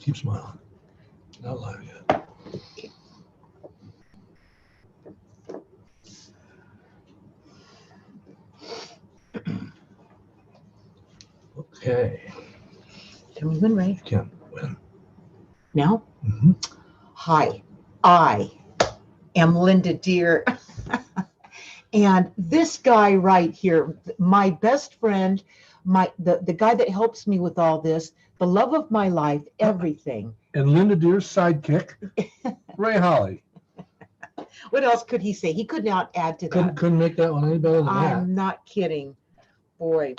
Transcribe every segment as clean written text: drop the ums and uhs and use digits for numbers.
Keep smiling. Not live yet. Okay. Tell me when, Ray. Can when? Now? Mm-hmm. Hi, I am Linda Deer. And this guy right here, my best friend, the guy that helps me with all this, the love of my life, everything. And Linda Deer's sidekick, Ray Holly. What else could he say? He could not add to that. Couldn't make that one any better than that. I'm not kidding. Boy,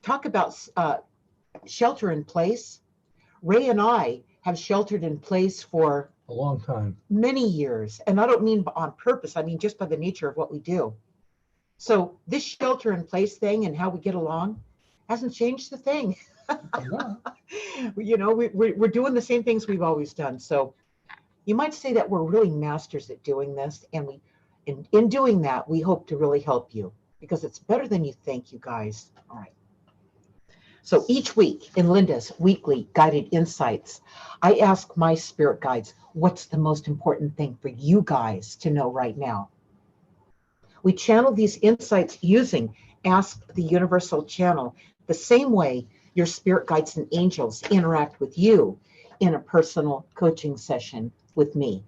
talk about shelter in place. Ray and I have sheltered in place for A long time. many years. And I don't mean on purpose. I mean just by the nature of what we do. So this shelter in place thing and how we get along hasn't changed the thing. You know, we're doing the same things we've always done. So you might say that we're really masters at doing this. And in doing that, we hope to really help you because it's better than you think, you guys. All right. So each week in Linda's weekly guided insights, I ask my spirit guides, what's the most important thing for you guys to know right now? We channel these insights using Ask the Universal channel, the same way your spirit guides and angels interact with you in a personal coaching session with me.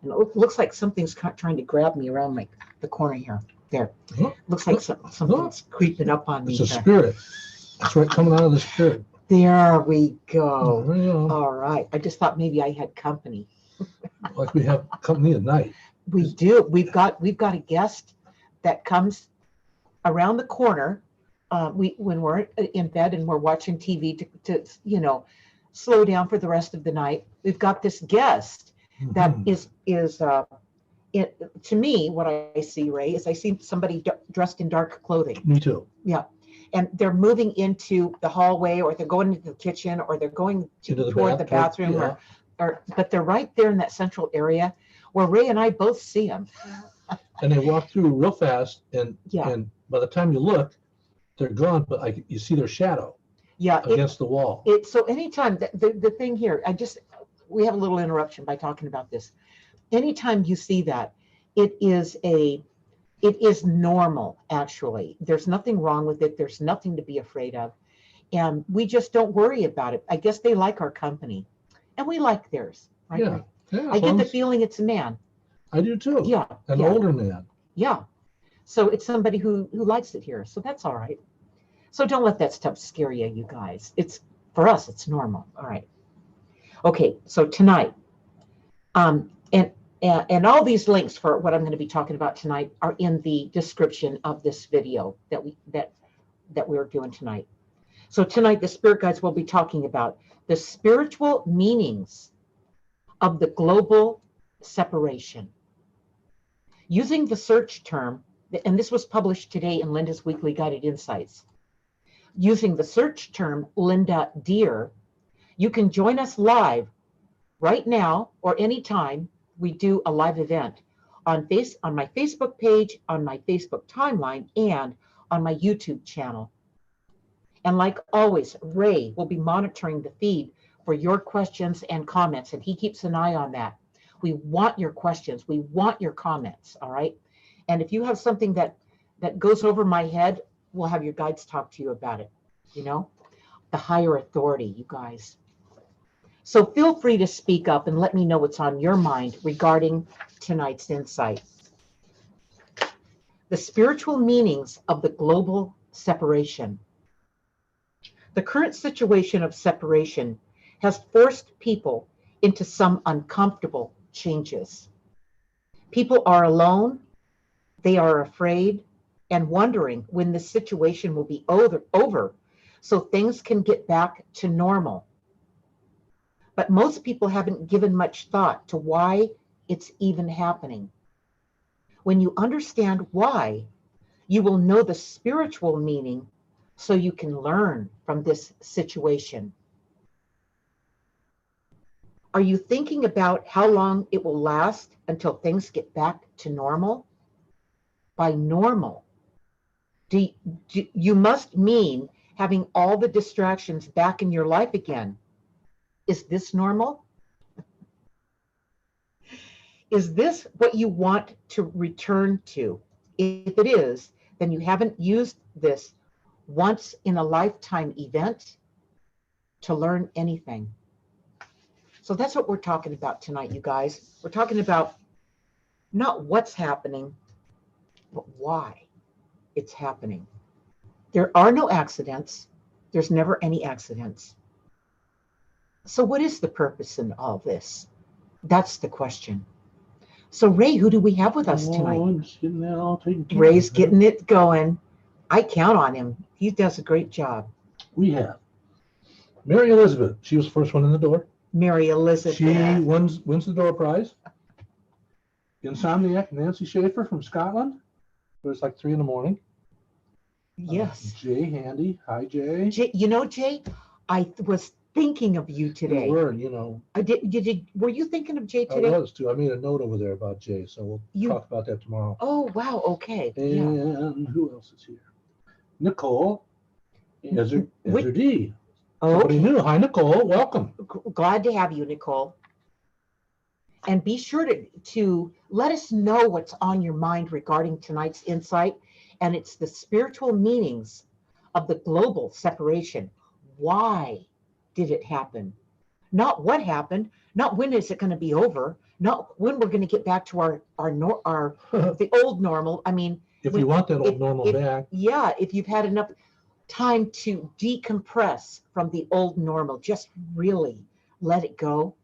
And it looks like something's trying to grab me around the corner here. There. Looks like something's creeping up on me. It's a spirit. That's right, coming out of the spirit. There we go. There you go. All right. I just thought maybe I had company. Like we have company at night. We do. We've got a guest that comes around the corner. When we're in bed and we're watching TV to slow down for the rest of the night. We've got this guest that is to me, what I see, Ray, is I see somebody dressed in dark clothing. Me too. Yeah. And they're moving into the hallway, or they're going into the kitchen, or they're going toward the bathroom, yeah. But they're right there in that central area where Ray and I both see them. And they walk through real fast, and by the time you look, they're gone, but you see their shadow against the wall. So anytime, the thing here, we have a little interruption by talking about this. Anytime you see that, it is normal, actually. There's nothing wrong with it. There's nothing to be afraid of. And we just don't worry about it. I guess they like our company. And we like theirs. Right? Yeah. I get the feeling it's a man. I do too. Yeah. An older man. Yeah. So it's somebody who likes it here. So that's all right. So don't let that stuff scare you, you guys. For us, it's normal. All right. Okay. So tonight, and all these links for what I'm going to be talking about tonight are in the description of this video that we're doing tonight. So tonight, the spirit guides will be talking about the spiritual meanings of the global separation. Using the search term, and this was published today in Linda's Weekly Guided Insights. Using the search term Linda Deer, you can join us live right now or anytime we do a live event on my Facebook page, on my Facebook timeline, and on my YouTube channel. And like always, Ray will be monitoring the feed for your questions and comments, and he keeps an eye on that. We want your questions. We want your comments, all right? And if you have something that goes over my head, we'll have your guides talk to you about it, the higher authority, you guys. So feel free to speak up and let me know what's on your mind regarding tonight's insight. The spiritual meanings of the global separation. The current situation of separation has forced people into some uncomfortable changes. People are alone, they are afraid, and wondering when this situation will be over so things can get back to normal. But most people haven't given much thought to why it's even happening. When you understand why, you will know the spiritual meaning so you can learn from this situation. Are you thinking about how long it will last until things get back to normal? By normal, you must mean having all the distractions back in your life again. Is this normal? Is this what you want to return to? If it is, then you haven't used this once in a lifetime event to learn anything. So that's what we're talking about tonight, you guys. We're talking about not what's happening, but why it's happening. There are no accidents. There's never any accidents. So what is the purpose in all this? That's the question. So Ray, who do we have with us tonight? I'm just getting that all taken care Ray's of. getting it going. I count on him. He does a great job. We have Mary Elizabeth. She was the first one in the door. Mary Elizabeth. She wins the door prize. Insomniac Nancy Schaefer from Scotland. It was like 3 in the morning. Yes. Jay Handy. Hi, Jay. Jay, you know, Jay, I was thinking of you today. You were, you know. Were you thinking of Jay today? I was too. I made a note over there about Jay, so we'll talk about that tomorrow. Oh, wow. Okay. And who else is here? Nicole. Ezra D. Somebody new. Hi, Nicole. Welcome. Glad to have you, Nicole. And be sure to let us know what's on your mind regarding tonight's insight. And it's the spiritual meanings of the global separation. Why did it happen? Not what happened, not when is it going to be over, not when we're going to get back to our the old normal. I mean, if you want that old normal back. Yeah, if you've had enough time to decompress from the old normal, just really let it go.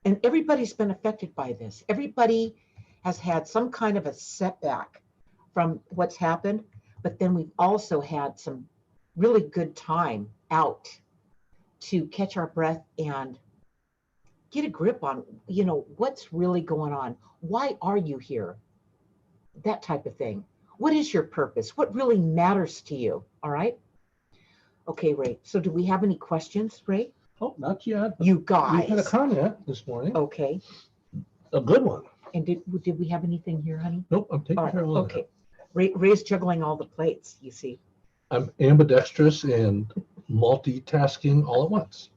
And everybody's been affected by this. Everybody has had some kind of a setback from what's happened, but then we've also had some really good time out to catch our breath and get a grip on, you know, what's really going on. Why are you here? That type of thing. What is your purpose? What really matters to you? All right. Okay, Ray. So do we have any questions, Ray? Oh, not yet. You guys. We had a comment this morning. Okay. A good one. And did we have anything here, honey? Nope, I'm taking care of all okay. Ray's juggling all the plates, you see. I'm ambidextrous and multitasking all at once.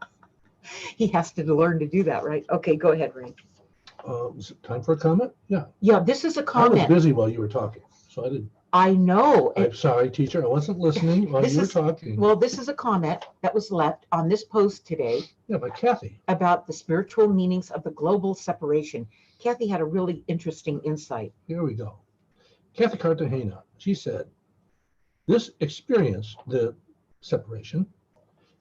He has to learn to do that, right? Okay, go ahead, Ray. Is it time for a comment? Yeah. Yeah, this is a comment. I was busy while you were talking, so I didn't. I know. I'm sorry, teacher. I wasn't listening while you were talking. Well, this is a comment that was left on this post today. Yeah, by Kathy. About the spiritual meanings of the global separation. Kathy had a really interesting insight. Here we go. Kathy Cartagena. She said, "This experience, the separation,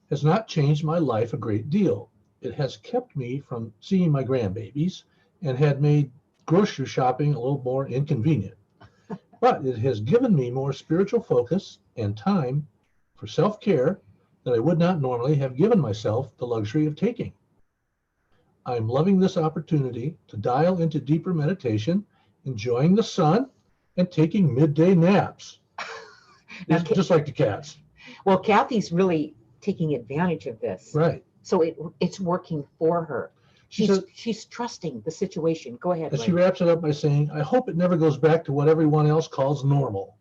has not changed my life a great deal. It has kept me from seeing my grandbabies and had made grocery shopping a little more inconvenient. But it has given me more spiritual focus and time for self-care that I would not normally have given myself the luxury of taking. I'm loving this opportunity to dial into deeper meditation, enjoying the sun, and taking midday naps." It's just like the cats. Well, Kathy's really taking advantage of this. Right. So it's working for her. She's trusting the situation. Go ahead. And she wraps it up by saying, "I hope it never goes back to what everyone else calls normal."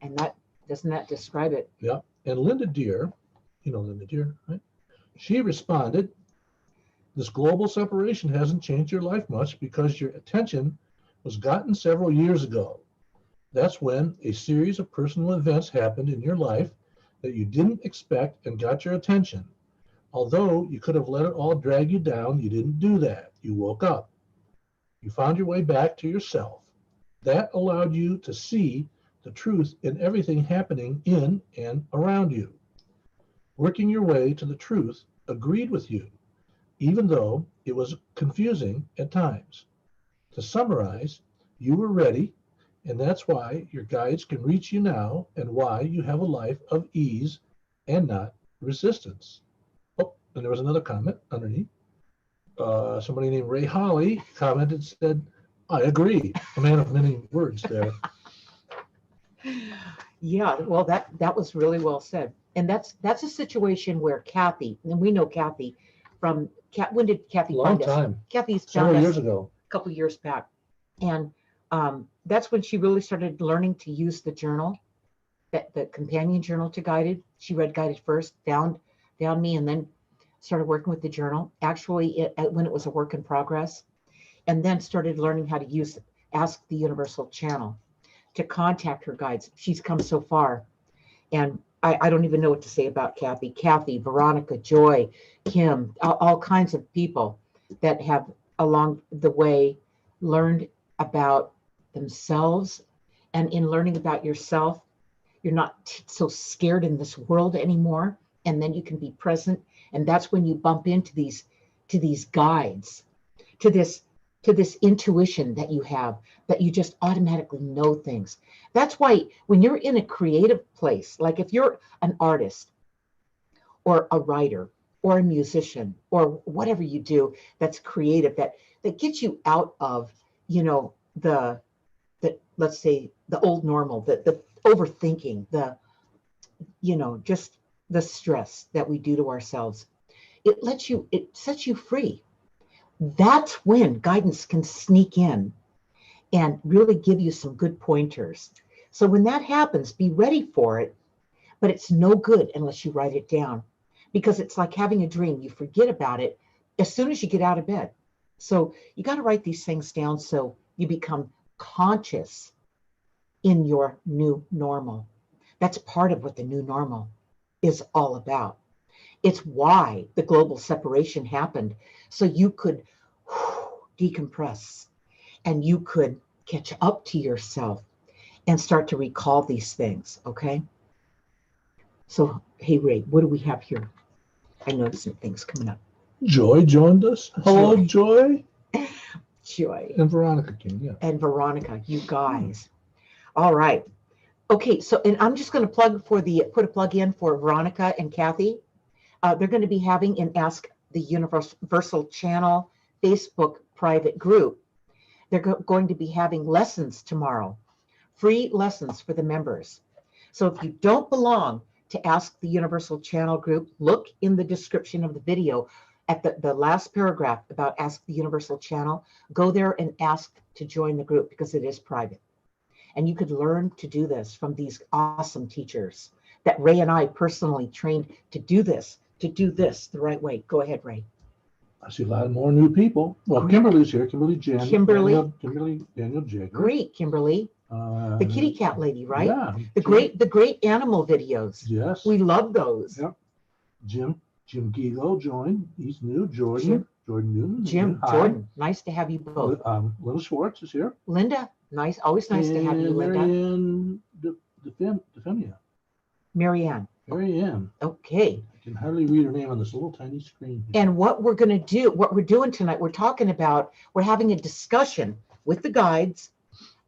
And doesn't that describe it? Yeah. And Linda Deer, you know Linda Deer, right? She responded, "This global separation hasn't changed your life much because your attention was gotten several years ago. That's when a series of personal events happened in your life that you didn't expect and got your attention. Although you could have let it all drag you down, you didn't do that. You woke up. You found your way back to yourself. That allowed you to see the truth in everything happening in and around you. Working your way to the truth agreed with you, even though it was confusing at times. To summarize, you were ready, and that's why your guides can reach you now and why you have a life of ease and not resistance." Oh, and there was another comment underneath. Somebody named Ray Holly commented, said, "I agree." A man of many words there. Yeah, well, that was really well said. And that's a situation where Kathy, and we know Kathy from, when did Kathy Long find us? time. Kathy's several found years us ago. a couple years back. And that's when she really started learning to use the journal, the companion journal to Guided. She read Guided first, found me, and then started working with the journal, actually when it was a work in progress, and then started learning how to use Ask the Universal channel to contact her guides. She's come so far. And I don't even know what to say about Kathy, Veronica, Joy, Kim, all kinds of people that have along the way learned about themselves. And in learning about yourself, you're not so scared in this world anymore. And then you can be present. And that's when you bump into these guides, to this intuition that you have, that you just automatically know things. That's why when you're in a creative place, like if you're an artist or a writer or a musician or whatever you do that's creative, that gets you out of, the let's say the old normal, the overthinking, just the stress that we do to ourselves. It sets you free. That's when guidance can sneak in and really give you some good pointers. So when that happens, be ready for it, but it's no good unless you write it down, because it's like having a dream. You forget about it as soon as you get out of bed. So you got to write these things down so you become conscious in your new normal. That's part of what the new normal is all about. It's why the global separation happened, so you could decompress and you could catch up to yourself and start to recall these things, okay? So, hey, Ray, what do we have here? I noticed some things coming up. Joy joined us. Hello, Joy. Joy. And Veronica came, yeah. And Veronica, you guys. All right. Okay, so, and I'm just going to put a plug in for Veronica and Kathy. They're going to be having an Ask the Universal channel Facebook private group. They're going to be having lessons tomorrow, free lessons for the members. So if you don't belong to Ask the Universal channel group, look in the description of the video at the last paragraph about Ask the Universal channel. Go there and ask to join the group, because it is private. And you could learn to do this from these awesome teachers that Ray and I personally trained to do this the right way. Go ahead, Ray. I see a lot more new people. Well, Kimberly's here. Kimberly Jan. Kimberly. Daniel Jagger. Great, Kimberly. The kitty cat lady, right? Yeah. The great animal videos. Yes. We love those. Yep. Jim Gigo joined. He's new. Jordan Newton. Jordan. Nice to have you both. Linda Schwartz is here. Linda, nice. Always nice to have you, Linda. Marianne DeFemia. Marianne. Okay. I can hardly read her name on this little tiny screen here. And what we're doing tonight, we're having a discussion with the guides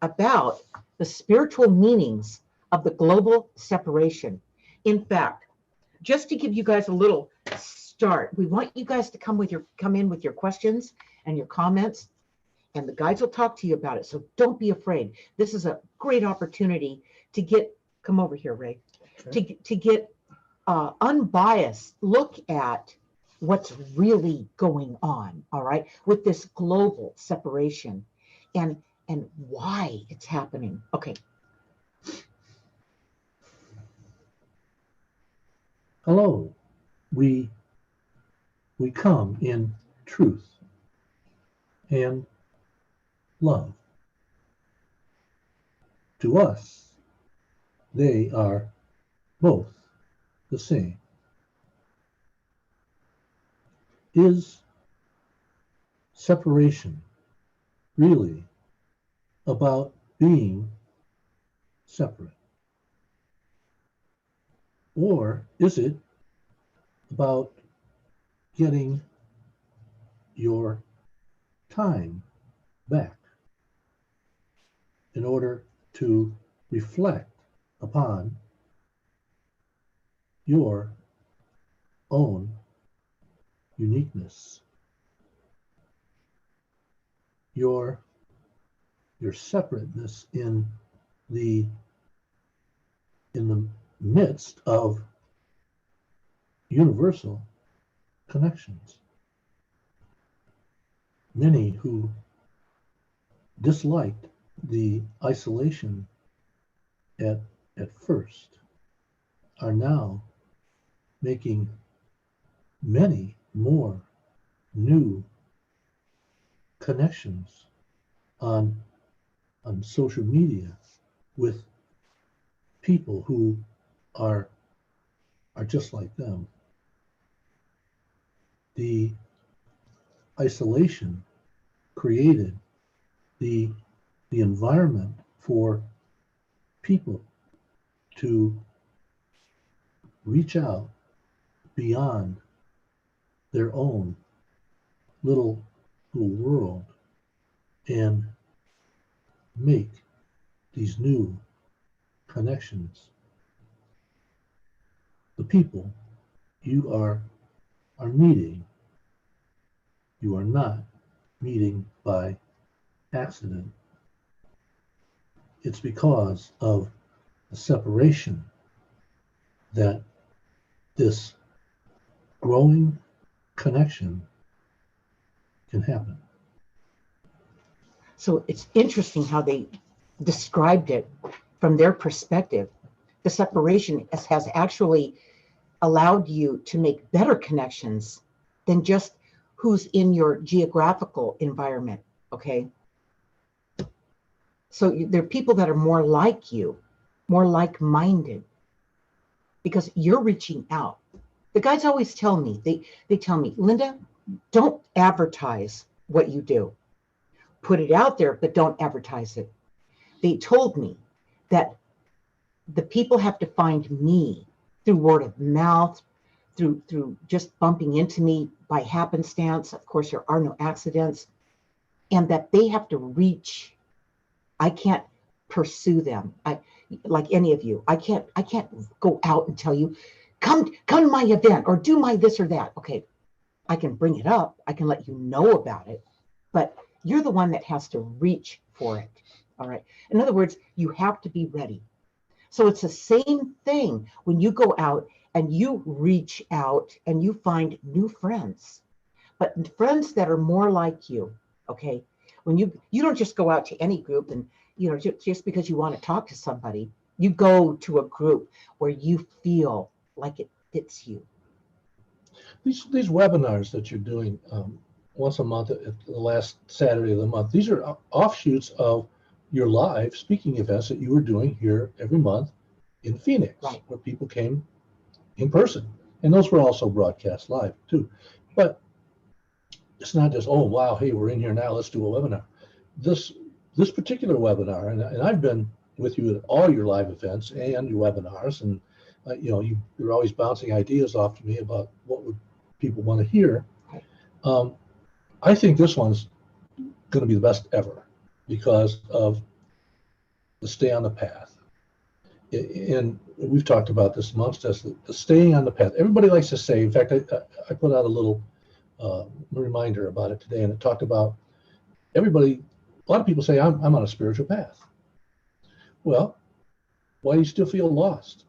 about the spiritual meanings of the global separation. In fact, just to give you guys a little start, we want you guys to come in with your questions and your comments, and the guides will talk to you about it. So don't be afraid. This is a great opportunity to come over here, Ray, okay, to get unbiased look at what's really going on, all right, with this global separation and why it's happening. Okay. Hello. We come in truth and love. To us, they are both the same. Is separation really about being separate? Or is it about getting your time back in order to reflect upon your own uniqueness, your separateness in the midst of universal connections? Many who disliked the isolation at first are now making many more new connections on social media with people who are just like them. The isolation created the environment for people to reach out beyond their own little world and make these new connections. The people you are meeting, you are not meeting by accident. It's because of the separation that this growing connection can happen. So it's interesting how they described it from their perspective. The separation has actually allowed you to make better connections than just who's in your geographical environment, okay? So there are people that are more like you, more like-minded, because you're reaching out. The guys always tell me, they tell me, Linda, don't advertise what you do. Put it out there, but don't advertise it. They told me that the people have to find me through word of mouth, through just bumping into me by happenstance. Of course, there are no accidents, and that they have to reach. I can't pursue them. Like any of you, I can't go out and tell you, come to my event or do my this or that. Okay, I can bring it up. I can let you know about it, but you're the one that has to reach for it. All right. In other words, you have to be ready. So it's the same thing when you go out and you reach out and you find new friends, but friends that are more like you. Okay. When you don't just go out to any group and, just because you want to talk to somebody, you go to a group where you feel like it fits you. These webinars that you're doing once a month at the last Saturday of the month, these are offshoots of your live speaking events that you were doing here every month in Phoenix, right, where people came in person. And those were also broadcast live too. But it's not just, oh, wow, hey, we're in here now, let's do a webinar. This particular webinar, and I've been with you at all your live events and your webinars, and you're always bouncing ideas off to me about what would people want to hear. I think this one's going to be the best ever because of the stay on the path. And we've talked about this amongst us, the staying on the path. Everybody likes to say, in fact, I put out a little reminder about it today, and it talked about a lot of people say, I'm on a spiritual path. Well, why do you still feel lost?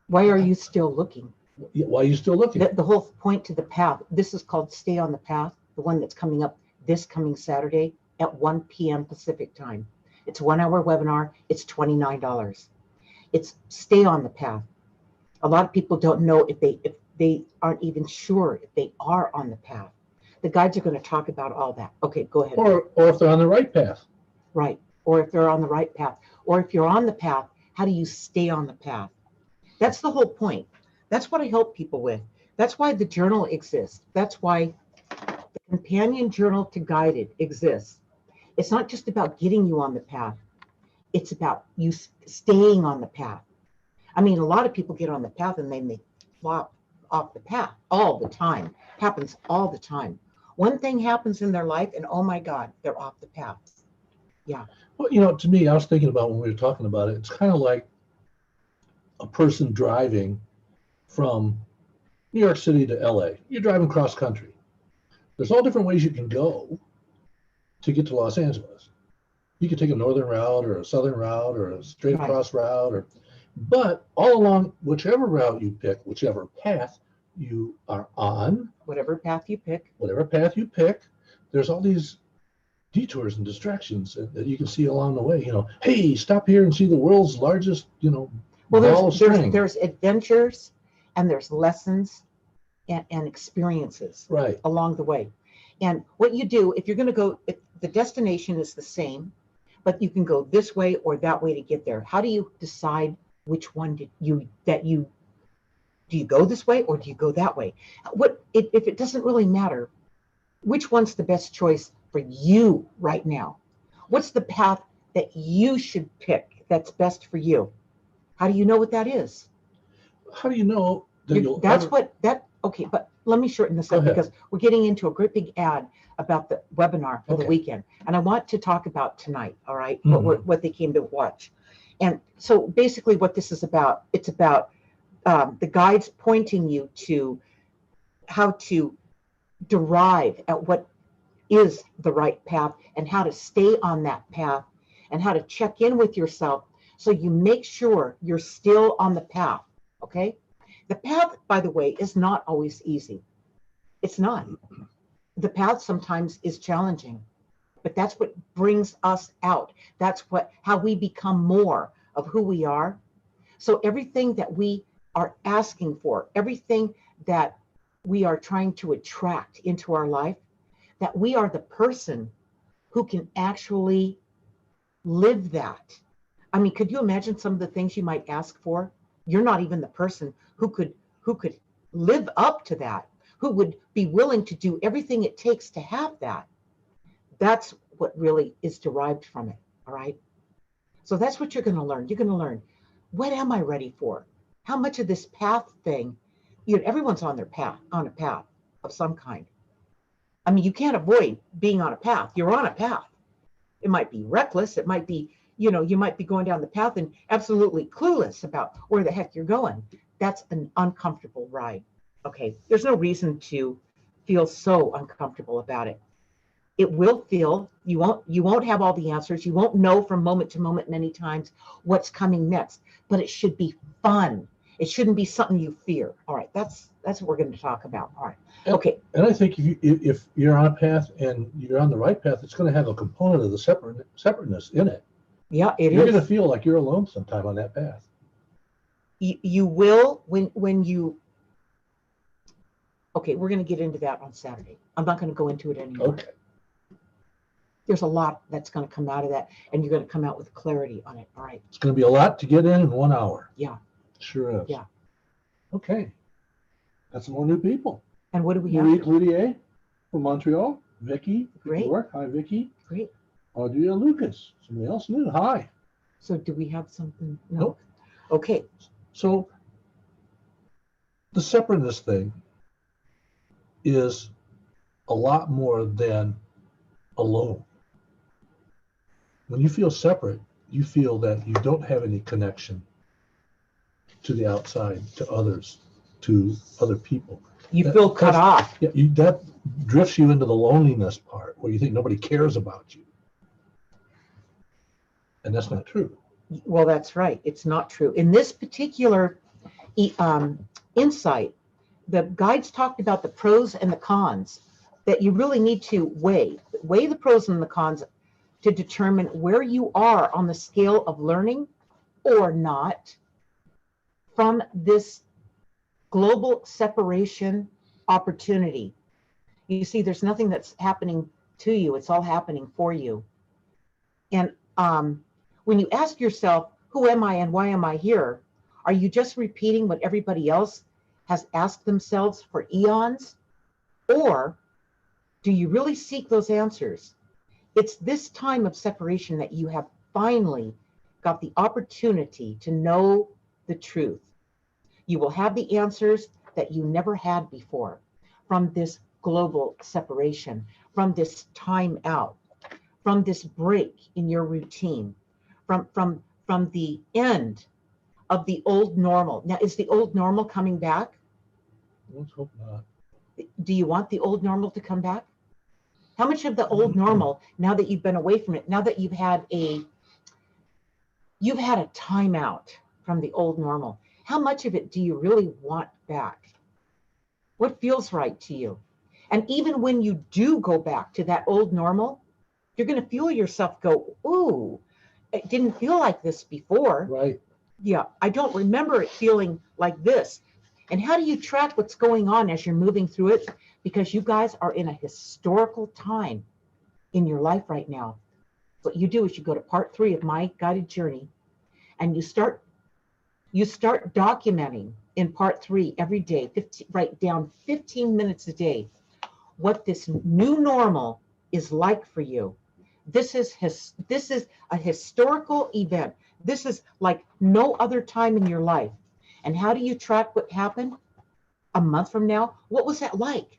Why are you still looking? Why are you still looking? The whole point to the path, this is called Stay on the Path, the one that's coming up this coming Saturday at 1 p.m. Pacific time. It's a 1-hour webinar. It's $29. It's Stay on the Path. A lot of people don't know if they aren't even sure if they are on the path. The guides are going to talk about all that. Okay, go ahead. Or if they're on the right path. Right. Or if they're on the right path. Or if you're on the path, how do you stay on the path? That's the whole point. That's what I help people with. That's why the journal exists. That's why the companion journal to guided exists. It's not just about getting you on the path. It's about you staying on the path. I mean, a lot of people get on the path and then they flop off the path all the time. Happens all the time. One thing happens in their life and oh my God, they're off the path. Yeah. Well, to me, I was thinking about when we were talking about it, it's kind of like a person driving from New York City to LA. You're driving cross country. There's all different ways you can go to get to Los Angeles. You can take a northern route or a southern route or a straight across route, but all along whichever route you pick, whichever path you are on, whatever path you pick, there's all these detours and distractions that you can see along the way. Hey, stop here and see the world's largest, well, there's adventures and there's lessons and experiences Right. along the way. And what you do, if you're going to go, if the destination is the same, but you can go this way or that way to get there. How do you decide which one do you go this way or do you go that way? If it doesn't really matter, which one's the best choice for you right now? What's the path that you should pick that's best for you? How do you know what that is? How do you know that you'll That's ever... what that okay, but let me shorten this Go up ahead. because we're getting into a great big ad about the webinar for the Okay. weekend. And I want to talk about tonight, all right, Mhm. what they came to watch. And so basically what this is about, it's about the guides pointing you to how to derive at what is the right path and how to stay on that path and how to check in with yourself so you make sure you're still on the path, okay? The path, by the way, is not always easy. It's not. The path sometimes is challenging, but that's what brings us out. That's how we become more of who we are. So everything that we are asking for, everything that we are trying to attract into our life, that we are the person who can actually live that. I mean, could you imagine some of the things you might ask for? You're not even the person who could live up to that, who would be willing to do everything it takes to have that. That's what really is derived from it. All right. So that's what you're going to learn. You're going to learn, what am I ready for? How much of this path thing, everyone's on a path of some kind. I mean, you can't avoid being on a path. You're on a path. It might be reckless. It might be, you might be going down the path and absolutely clueless about where the heck you're going. That's an uncomfortable ride. Okay. There's no reason to feel so uncomfortable about it. It will feel, you won't have all the answers. You won't know from moment to moment many times what's coming next, but it should be fun. It shouldn't be something you fear. All right. That's what we're going to talk about. All right. Okay. And I think if you're on a path and you're on the right path, it's going to have a component of the separateness in it. Yeah, You're going to feel like you're alone sometime on that path. You will when you. Okay, we're going to get into that on Saturday. I'm not going to go into it anymore. Okay. There's a lot that's going to come out of that, and you're going to come out with clarity on it. All right. It's going to be a lot to get in 1 hour. Yeah. Sure is. Yeah. Okay. Got some more new people. And what do we have? Marie Cloutier from Montreal. Vicky. Great. York. Hi, Vicky. Great. Audrey Lucas. Somebody else new. Hi. So do we have something? No. Nope. Okay. So the separateness thing is a lot more than alone. When you feel separate, you feel that you don't have any connection to the outside, to others, to other people. You feel cut off. Yeah, that drifts you into the loneliness part where you think nobody cares about you. And that's not true. Well, that's right. It's not true. In this particular insight, the guides talked about the pros and the cons that you really need to weigh the pros and the cons to determine where you are on the scale of learning or not from this global separation opportunity. You see, there's nothing that's happening to you. It's all happening for you. And when you ask yourself, who am I and why am I here? Are you just repeating what everybody else has asked themselves for eons? Or do you really seek those answers? It's this time of separation that you have finally got the opportunity to know the truth. You will have the answers that you never had before from this global separation, from this time out, from this break in your routine, from the end of the old normal. Now, is the old normal coming back? Let's hope not. Do you want the old normal to come back? How much of the old normal, now that you've been away from it, now that you've had a timeout from the old normal, how much of it do you really want back? What feels right to you? And even when you do go back to that old normal, you're going to feel yourself go, ooh, it didn't feel like this before. Right. Yeah, I don't remember it feeling like this. And how do you track what's going on as you're moving through it? Because you guys are in a historical time in your life right now. What you do is you go to part 3 of my guided journey, and you start documenting in part 3 every day. Write down 15 minutes a day what this new normal is like for you. This is a historical event. This is like no other time in your life. And how do you track what happened a month from now? What was that like?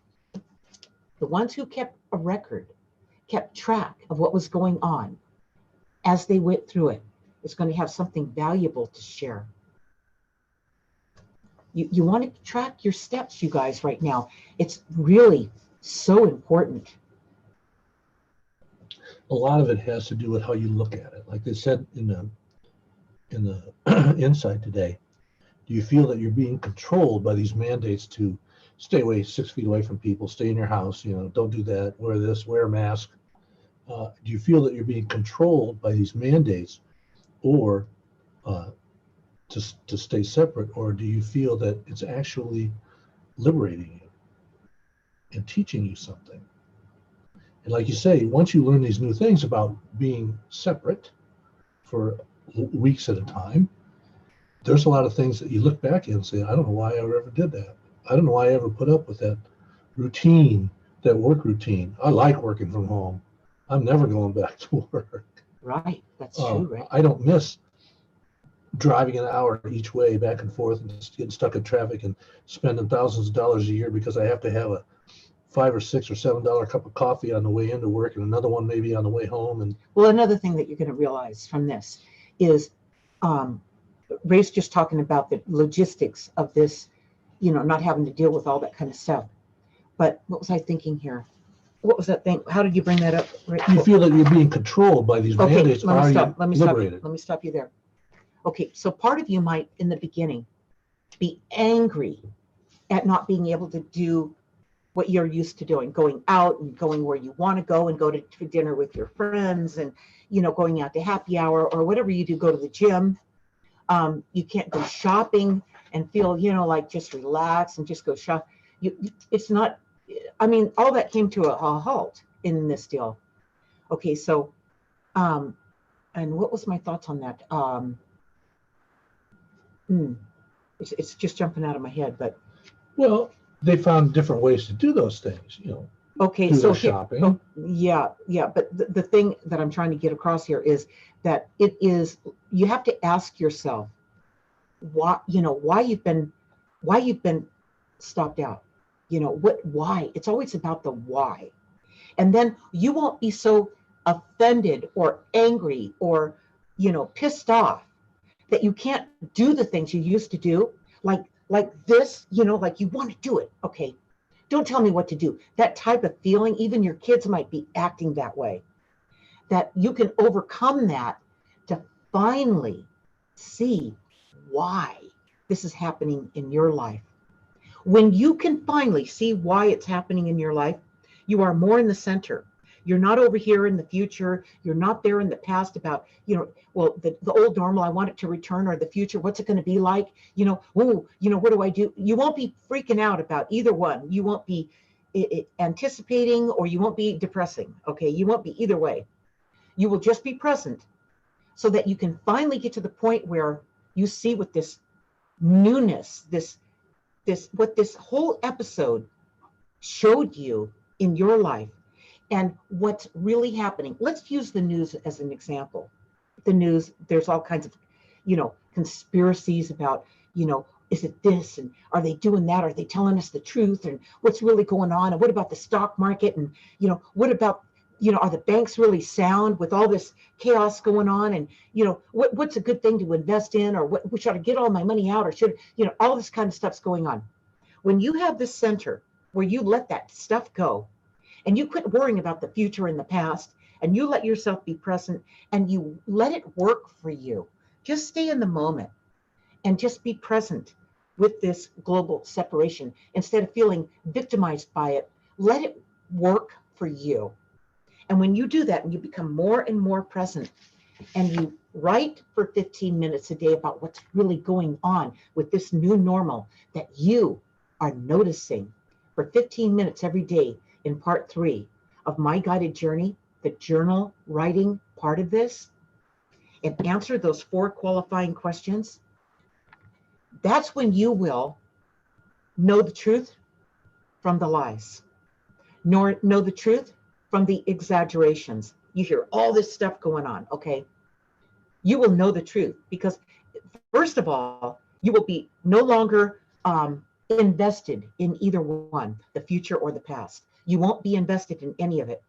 The ones who kept a record, kept track of what was going on as they went through it, is going to have something valuable to share. You want to track your steps, you guys, right now. It's really so important. A lot of it has to do with how you look at it. Like they said in the insight today, do you feel that you're being controlled by these mandates to stay away 6 feet away from people, stay in your house, don't do that, wear this, wear a mask? Do you feel that you're being controlled by these mandates, or to stay separate, or do you feel that it's actually liberating you and teaching you something? And like you say, once you learn these new things about being separate for weeks at a time, there's a lot of things that you look back and say, I don't know why I ever did that. I don't know why I ever put up with that routine, that work routine. I like working from home. I'm never going back to work. Right, that's true, right? I don't miss driving an hour each way back and forth and just getting stuck in traffic and spending thousands of dollars a year because I have to have a $5 or $6 or $7 cup of coffee on the way into work and another one maybe on the way home. And well, another thing that you're going to realize from this is Ray's just talking about the logistics of this, not having to deal with all that kind of stuff. But what was I thinking here? What was that thing? How did you bring that up? Ray? You feel that you're being controlled by these mandates. Let me stop you there. Okay, so part of you might, in the beginning, be angry at not being able to do what you're used to doing, going out and going where you want to go and go to dinner with your friends and, going out to happy hour or whatever you do, go to the gym. You can't go shopping and feel, like just relax and just go shop. It's not, all that came to a halt in this deal. Okay, so, and what was my thoughts on that? It's just jumping out of my head, but. Well, they found different ways to do those things, Okay, do so shopping. Yeah, but the thing that I'm trying to get across here is that you have to ask yourself why you've been stopped out. Why? It's always about the why. And then you won't be so offended or angry or, pissed off that you can't do the things you used to do, like this, like you want to do it. Okay, don't tell me what to do. That type of feeling, even your kids might be acting that way. That you can overcome that to finally see why this is happening in your life. When you can finally see why it's happening in your life, you are more in the center. You're not over here in the future. You're not there in the past about, the old normal, I want it to return, or the future, what's it going to be like? What do I do? You won't be freaking out about either one. You won't be anticipating, or you won't be depressing. Okay, you won't be either way. You will just be present so that you can finally get to the point where you see what this newness, what this whole episode showed you in your life. And what's really happening. Let's use the news as an example. The news, there's all kinds of, conspiracies about, is it this? And are they doing that? Are they telling us the truth? And what's really going on? And what about the stock market? And, what about, are the banks really sound with all this chaos going on? And, what's a good thing to invest in? Or what, should I get all my money out? Or should, all this kind of stuff's going on. When you have this center where you let that stuff go, and you quit worrying about the future and the past, and you let yourself be present, and you let it work for you. Just stay in the moment and just be present with this global separation. Instead of feeling victimized by it, let it work for you. And when you do that and you become more and more present, and you Write for 15 minutes a day about what's really going on with this new normal that you are noticing. For 15 minutes every day in part 3 of my guided journey, the journal writing part of this, and answer those 4 qualifying questions. That's when you will know the truth from the lies, nor know the truth from the exaggerations. You hear all this stuff going on, okay? You will know the truth because, first of all, you will be no longer invested in either one, the future or the past. You won't be invested in any of it.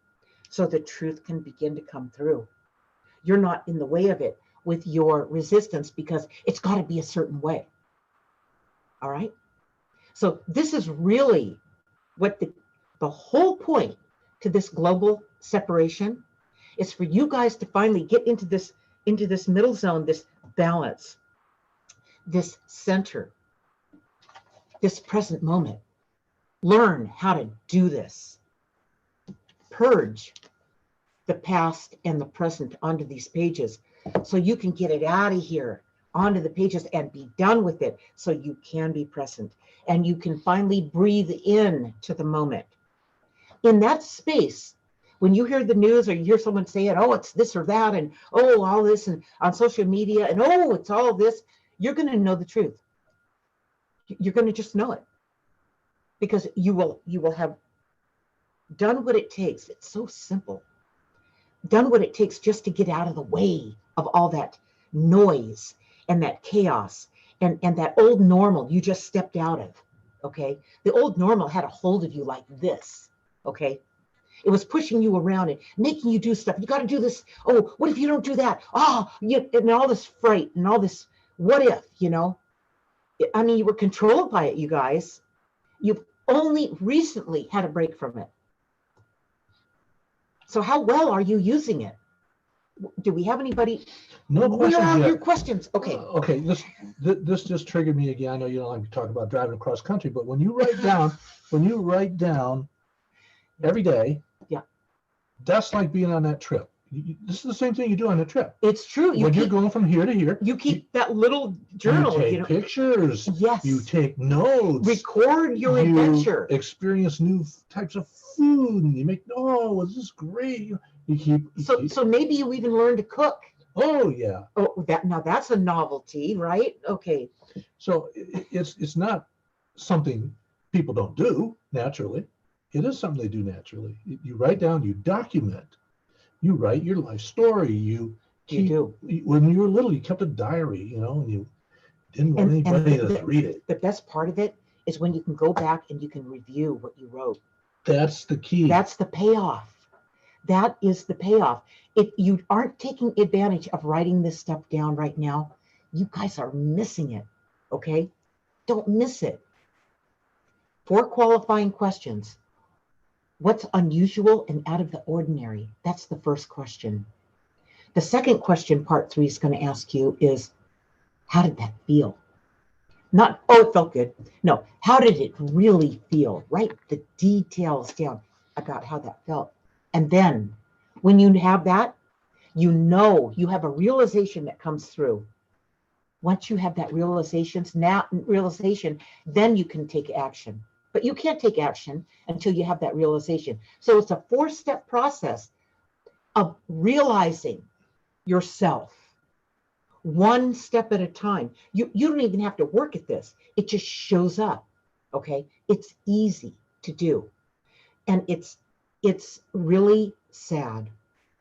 So the truth can begin to come through. You're not in the way of it with your resistance because it's got to be a certain way. All right? So this is really what the whole point to this global separation is, for you guys to finally get into this middle zone, this balance, this center, this present moment. Learn how to do this. Purge the past and the present onto these pages so you can get it out of here onto the pages and be done with it, so you can be present and you can finally breathe in to the moment. In that space, when you hear the news or you hear someone say it, oh, it's this or that, and oh, all this, and on social media, and oh, it's all this, you're going to know the truth. You're going to just know it because you will have done what it takes. It's so simple. Done what it takes just to get out of the way of all that noise and that chaos and that old normal you just stepped out of, okay? The old normal had a hold of you like this, okay? It was pushing you around and making you do stuff. You got to do this. Oh, what if you don't do that? Oh, and all this fright and all this what if, you know? I mean, you were controlled by it, you guys. You've only recently had a break from it. So how well are you using it? Do we have anybody? No questions Where are yet. your questions? Okay. Okay, this just triggered me again. I know you don't like to talk about driving across country, but when you write down every day, yeah, that's like being on that trip. This is the same thing you do on a trip. It's true. When you're going from here to here, you keep that little journal. You take pictures. Yes. You take notes. Record your adventure. Experience new types of food, and you make, oh, this is great. So maybe you even learn to cook. Oh yeah. Oh, that's a novelty, right? Okay. So it's not something people don't do naturally. It is something they do naturally. You write down, you document, you write your life story. You do. When you were little, you kept a diary, you know, and you didn't want anybody to read it. The best part of it is when you can go back and you can review what you wrote. That's the key. That's the payoff. That is the payoff. If you aren't taking advantage of writing this stuff down right now, you guys are missing it, okay? Don't miss it. 4 qualifying questions. What's unusual and out of the ordinary? That's the first question. The second question, part 3, is going to ask you is, how did that feel? Not, oh, it felt good. No, how did it really feel? Write the details down about how that felt. And then when you have that, you know you have a realization that comes through. Once you have that realization, then you can take action. But you can't take action until you have that realization. So it's a 4-step process of realizing yourself, 1 step at a time. You don't even have to work at this. It just shows up, okay? It's easy to do. And it's really sad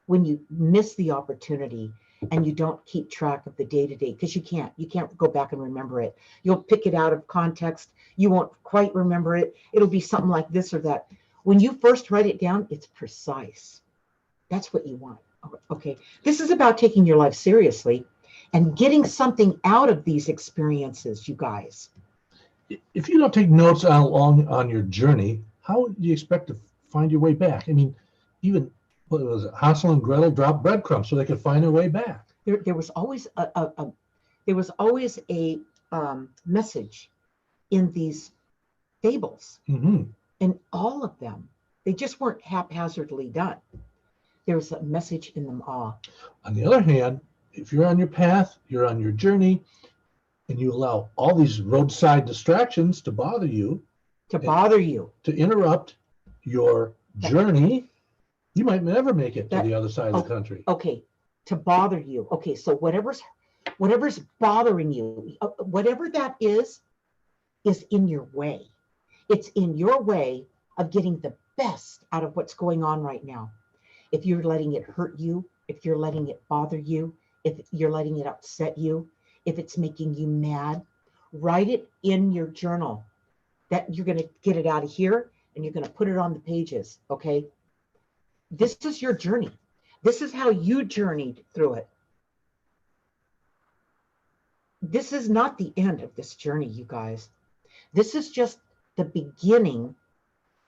when you miss the opportunity and you don't keep track of the day-to-day, because you can't go back and remember it. You'll pick it out of context. You won't quite remember it. It'll be something like this or that. When you first write it down, it's precise. That's what you want. Okay. This is about taking your life seriously and getting something out of these experiences, you guys. If you don't take notes on your journey, how do you expect to find your way back? I mean, even what was it? Hansel and Gretel dropped breadcrumbs so they could find their way back. There was always a message in these fables, and all of them, they just weren't haphazardly done. There was a message in them all. On the other hand, if you're on your path, you're on your journey, and you allow all these roadside distractions to bother you, to interrupt your journey, you might never make it to the other side of the country. Okay, to bother you. Okay, so whatever's bothering you, whatever that is in your way. It's in your way of getting the best out of what's going on right now. If you're letting it hurt you, if you're letting it bother you, if you're letting it upset you, if it's making you mad, write it in your journal that you're going to get it out of here and you're going to put it on the pages, okay? This is your journey. This is how you journeyed through it. This is not the end of this journey, you guys. This is just the beginning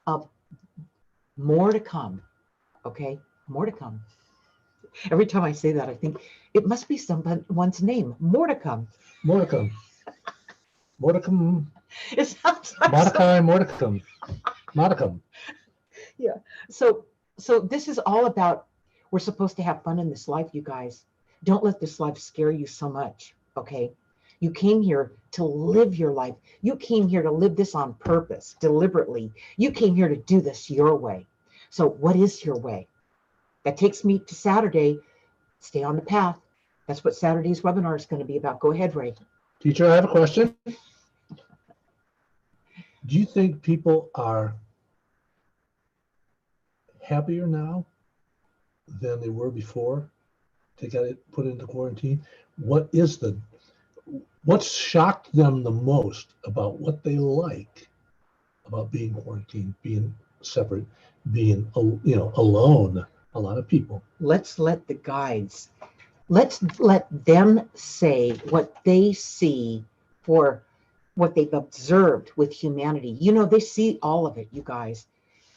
of more to come, okay? More to come. Every time I say that, I think it must be someone's name. More to come. More to come. Modicum. It sounds like Mordecai, Modicum. Modicum. Yeah. So this is all about, we're supposed to have fun in this life, you guys. Don't let this life scare you so much, okay? You came here to live your life. You came here to live this on purpose, deliberately. You came here to do this your way. So what is your way? That takes me to Saturday. Stay on the path. That's what Saturday's webinar is going to be about. Go ahead, Ray. Teacher, I have a question. Do you think people are happier now than they were before they got it put into quarantine? What's shocked them the most about what they like about being quarantined, being separate, being alone? A lot of people. Let's let the guides, let's let them say what they see for what they've observed with humanity. You know, they see all of it, you guys.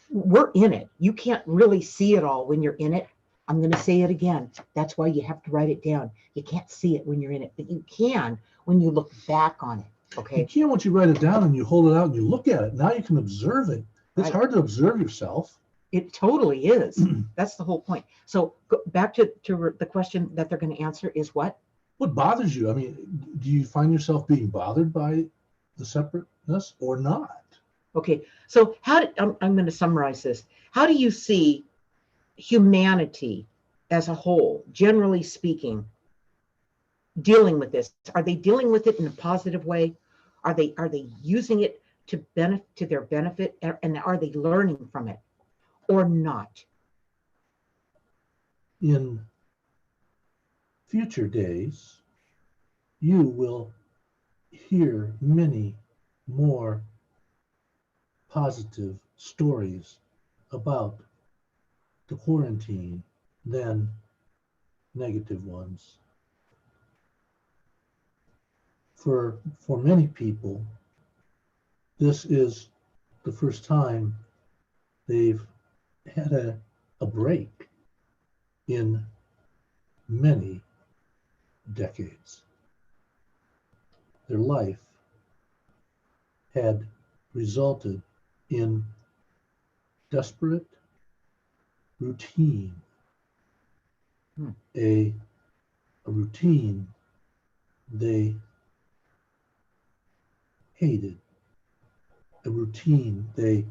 We're in it. You can't really see it all when you're in it. I'm going to say it again. That's why you have to write it down. You can't see it when you're in it, but you can when you look back on it. Okay. You can once you write it down and you hold it out and you look at it. Now you can observe it. It's hard to observe yourself. It totally is. That's the whole point. So back to the question that they're going to answer is what? What bothers you? I mean, do you find yourself being bothered by the separateness or not? Okay. So I'm going to summarize this. How do you see humanity as a whole, generally speaking, dealing with this? Are they dealing with it in a positive way? Are they using it to their benefit, and are they learning from it or not? In future days, you will hear many more positive stories about the quarantine than negative ones. For many people, this is the first time they've had a break in many decades. Their life had resulted in desperate routine, a routine they hated, a routine they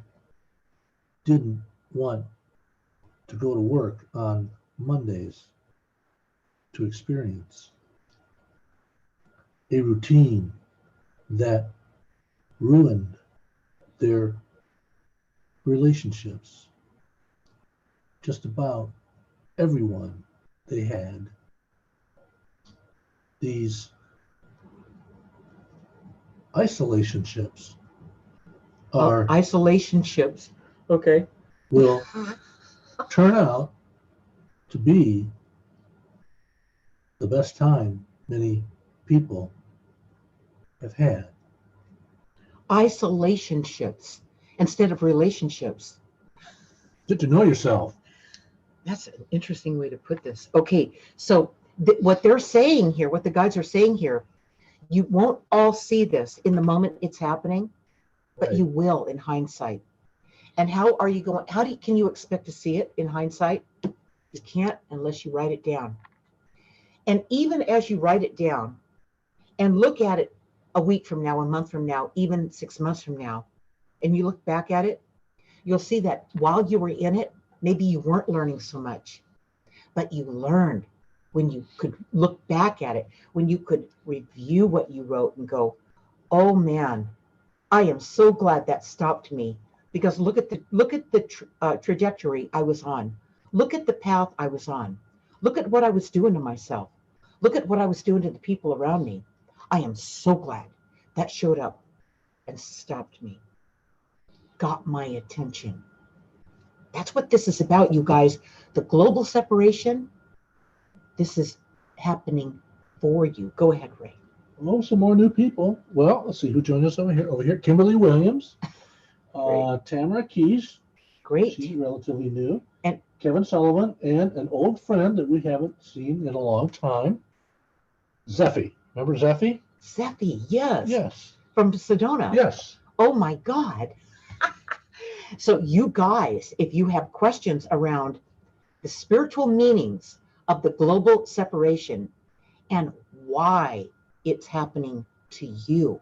didn't want to go to work on Mondays to experience, a routine that ruined their relationships. Just about everyone they had. These isolationships are isolationships. Okay. Will turn out to be the best time many people have had. Isolationships instead of relationships. Get to know yourself. That's an interesting way to put this. Okay, so what they're saying here, what the guides are saying here, you won't all see this in the moment it's happening, but you will in hindsight. And how can you expect to see it in hindsight? You can't unless you write it down. And even as you write it down and look at it a week from now, a month from now, even 6 months from now, and you look back at it, you'll see that while you were in it, maybe you weren't learning so much, but you learned when you could look back at it, when you could review what you wrote and go, oh man, I am so glad that stopped me, because look at the trajectory I was on. Look at the path I was on. Look at what I was doing to myself. Look at what I was doing to the people around me. I am so glad that showed up and stopped me, got my attention. That's what this is about, you guys. The global separation, this is happening for you. Go ahead, Ray. Oh, some more new people. Well, let's see who joined us over here. Over here, Kimberly Williams, Tamara Keys. Great. She's relatively new. And Kevin Sullivan, and an old friend that we haven't seen in a long time, Zeffie. Remember Zeffie? Zeffie, yes. Yes. From Sedona. Yes. Oh my God. So you guys, if you have questions around the spiritual meanings of the global separation and why it's happening to you,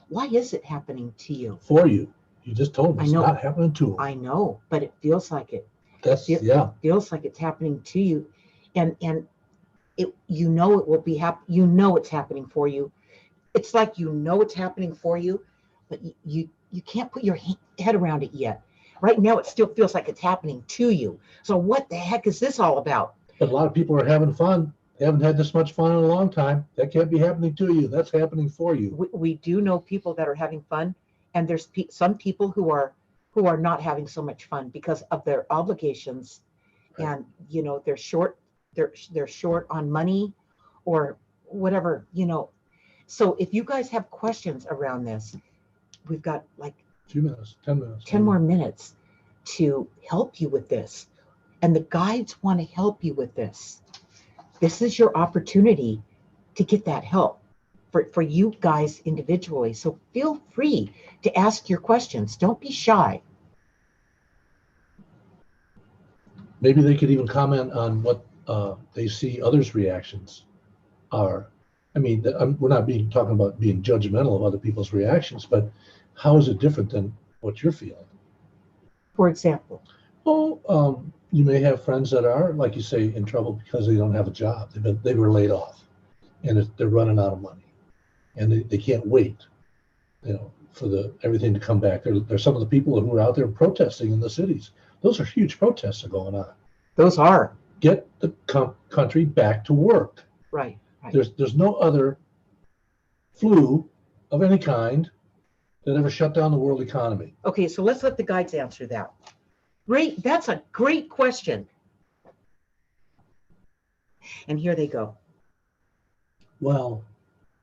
why is it happening to you? For you. You just told me I it's know. not happening to them. I know, but it feels like it. It feels like it's happening to you, and it, you know, it will be you know it's happening for you. It's like you know it's happening for you, but you can't put your head around it yet. Right now, it still feels like it's happening to you. So what the heck is this all about? But a lot of people are having fun. They haven't had this much fun in a long time. That can't be happening to you. That's happening for you. We do know people that are having fun, and there's some people who are not having so much fun because of their obligations, Right. and you know they're short on money or whatever, you know. So if you guys have questions around this, we've got like 2 minutes, 10 minutes. 10 more minutes to help you with this, and the guides want to help you with this. This is your opportunity to get that help for you guys individually. So feel free to ask your questions. Don't be shy. Maybe they could even comment on what they see others' reactions are. I mean, we're not talking about being judgmental of other people's reactions, but how is it different than what you're feeling? For example? Oh, you may have friends that are, like you say, in trouble because they don't have a job. They were laid off, and they're running out of money, and they can't wait, you know, for everything to come back. There's some of the people who are out there protesting in the cities. Those are huge protests that are going on. Those are. Get the country back to work. Right. There's no other flu of any kind that ever shut down the world economy. Okay, so let's let the guides answer that. Great, that's a great question. And here they go. Well,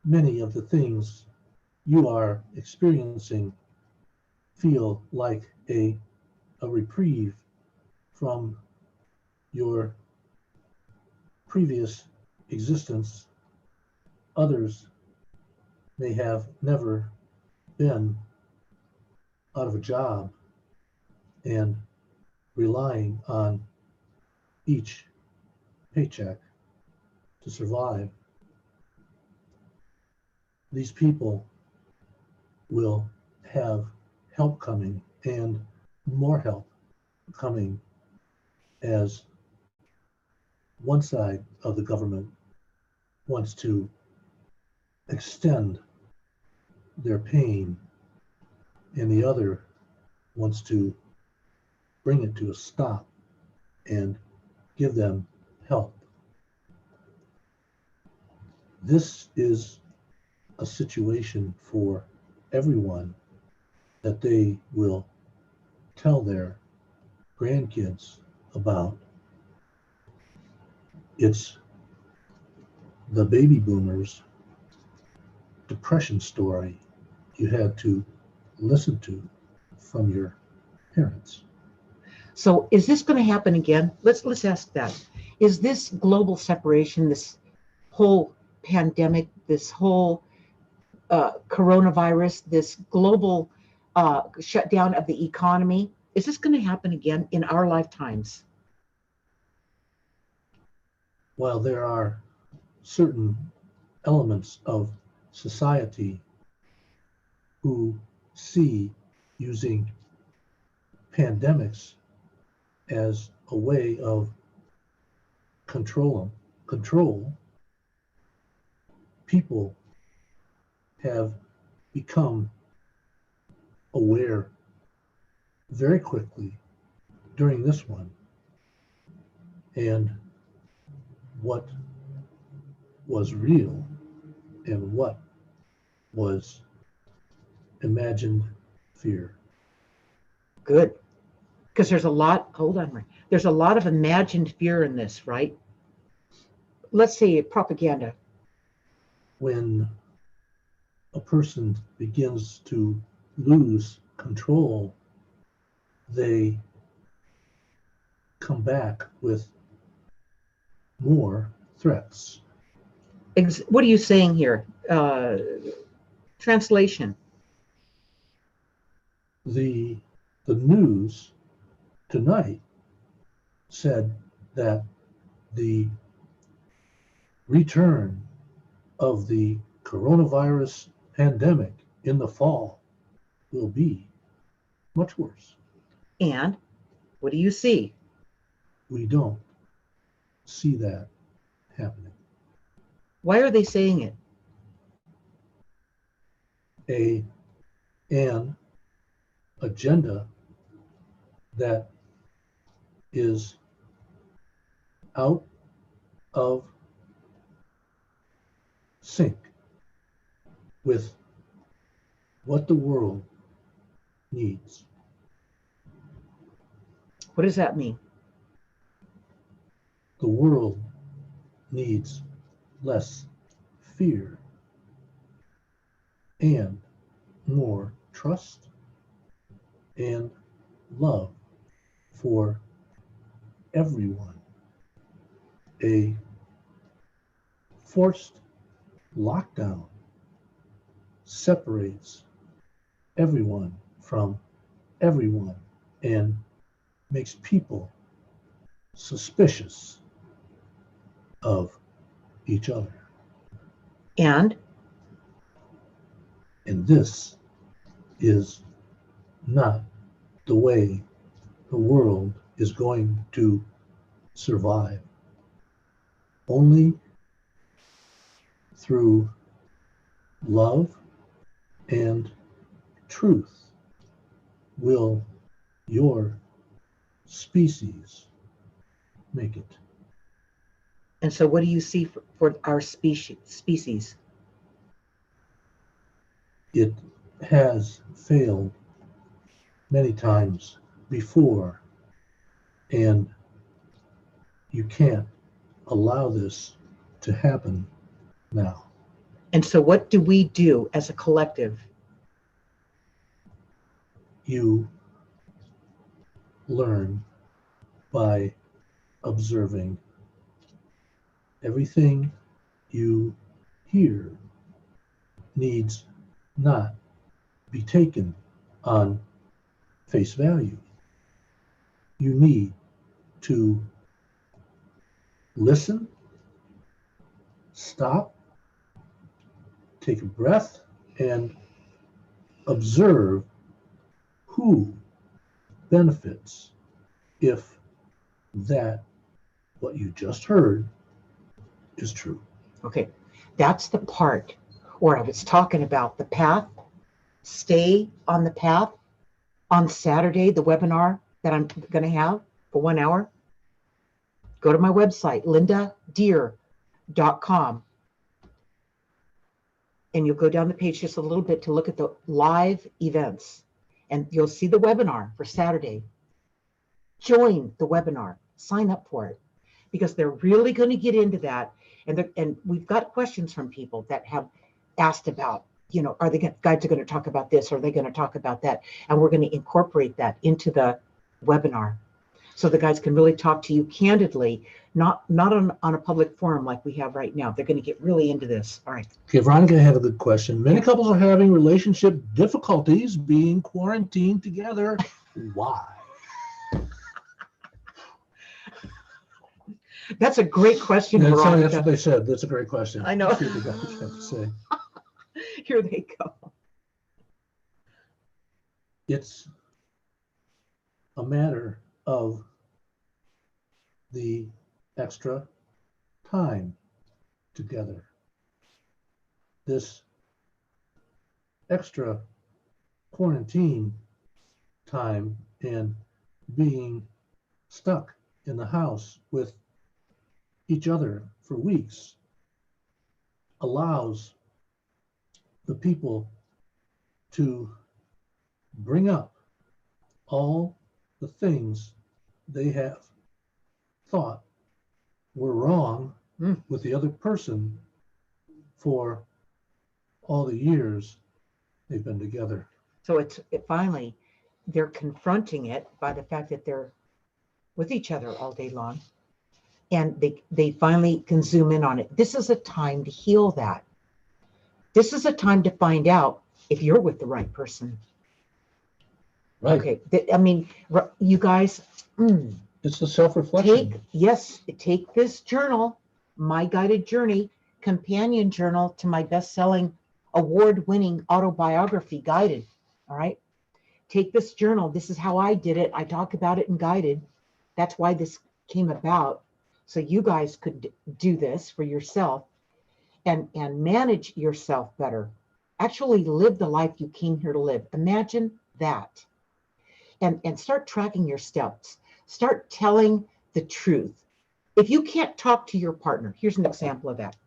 many of the things you are experiencing feel like a reprieve from your previous existence. Others may have never been out of a job and relying on each paycheck to survive. These people will have help coming, and more help coming, as one side of the government wants to extend their pain and the other wants to bring it to a stop and give them help. This is a situation for everyone that they will tell their grandkids about. It's the baby boomers' depression story you had to listen to from your parents. So is this going to happen again? Let's ask that. Is this global separation, this whole pandemic, this whole coronavirus, this global shutdown of the economy, is this going to happen again in our lifetimes? Well, there are certain elements of society who see using pandemics as a way of control, people have become aware very quickly during this one, and what was real and what was imagined fear. Good. Because there's a lot, hold on, Ray. There's a lot of imagined fear in this, right? Let's say propaganda. When a person begins to lose control, they come back with more threats. What are you saying here? Translation. The news tonight said that the return of the coronavirus pandemic in the fall will be much worse. And what do you see? We don't see that happening. Why are they saying it? An agenda that is out of sync with what the world needs. What does that mean? The world needs less fear and more trust and love for everyone. A forced lockdown separates everyone from everyone and makes people suspicious of each other. And this is not the way the world is going to survive. Only through love and truth will your species make it. and so what do you see for our species? It has failed many times before, and you can't allow this to happen now. And so what do we do as a collective? You learn by observing. Everything you hear needs not be taken on face value. You need to listen, stop, take a breath, and observe who benefits if that what you just heard is true. Okay, that's the part where I was talking about the path. Stay on the path. On Saturday, the webinar that I'm going to have for 1 hour, go to my website, lindadeer.com. And you'll go down the page just a little bit to look at the live events. And you'll see the webinar for Saturday. Join the webinar. Sign up for it. Because they're really going to get into that. And we've got questions from people that have asked about, are the guides are going to talk about this? Or are they going to talk about that? And we're going to incorporate that into the webinar. So the guys can really talk to you candidly, not on a public forum like we have right now. They're going to get really into this. All right. Okay, Veronica had a good question. Many couples are having relationship difficulties being quarantined together. Why? That's a great question, That's what Veronica. they said. That's a great question. I know. Let's see what the guys have to say. Here they go. It's a matter of the extra time together. This extra quarantine time and being stuck in the house with each other for weeks allows the people to bring up all the things they have thought were wrong with the other person for all the years they've been together. So finally, they're confronting it by the fact that they're with each other all day long. And they finally can zoom in on it. This is a time to heal that. This is a time to find out if you're with the right person. Right. Okay. I mean, you guys, It's the self-reflection. take this journal, My Guided Journey, companion journal to my best-selling, award-winning autobiography, Guided. All right. Take this journal. This is how I did it. I talk about it in Guided. That's why this came about. So you guys could do this for yourself and manage yourself better. Actually live the life you came here to live. Imagine that. And start tracking your steps. Start telling the truth. If you can't talk to your partner, here's an example of that.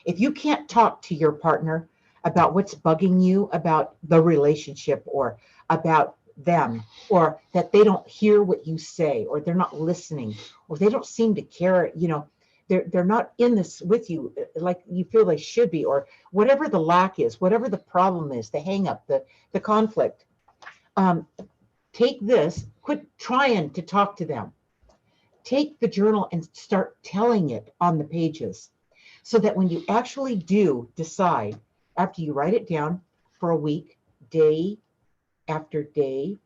If you can't talk to your partner about what's bugging you about the relationship or about them, or that they don't hear what you say, or they're not listening, or they don't seem to care, they're not in this with you like you feel they should be, or whatever the lack is, whatever the problem is, the hang up, the conflict. Take this, quit trying to talk to them. Take the journal and start telling it on the pages, so that when you actually do decide, after you write it down for a week, day after day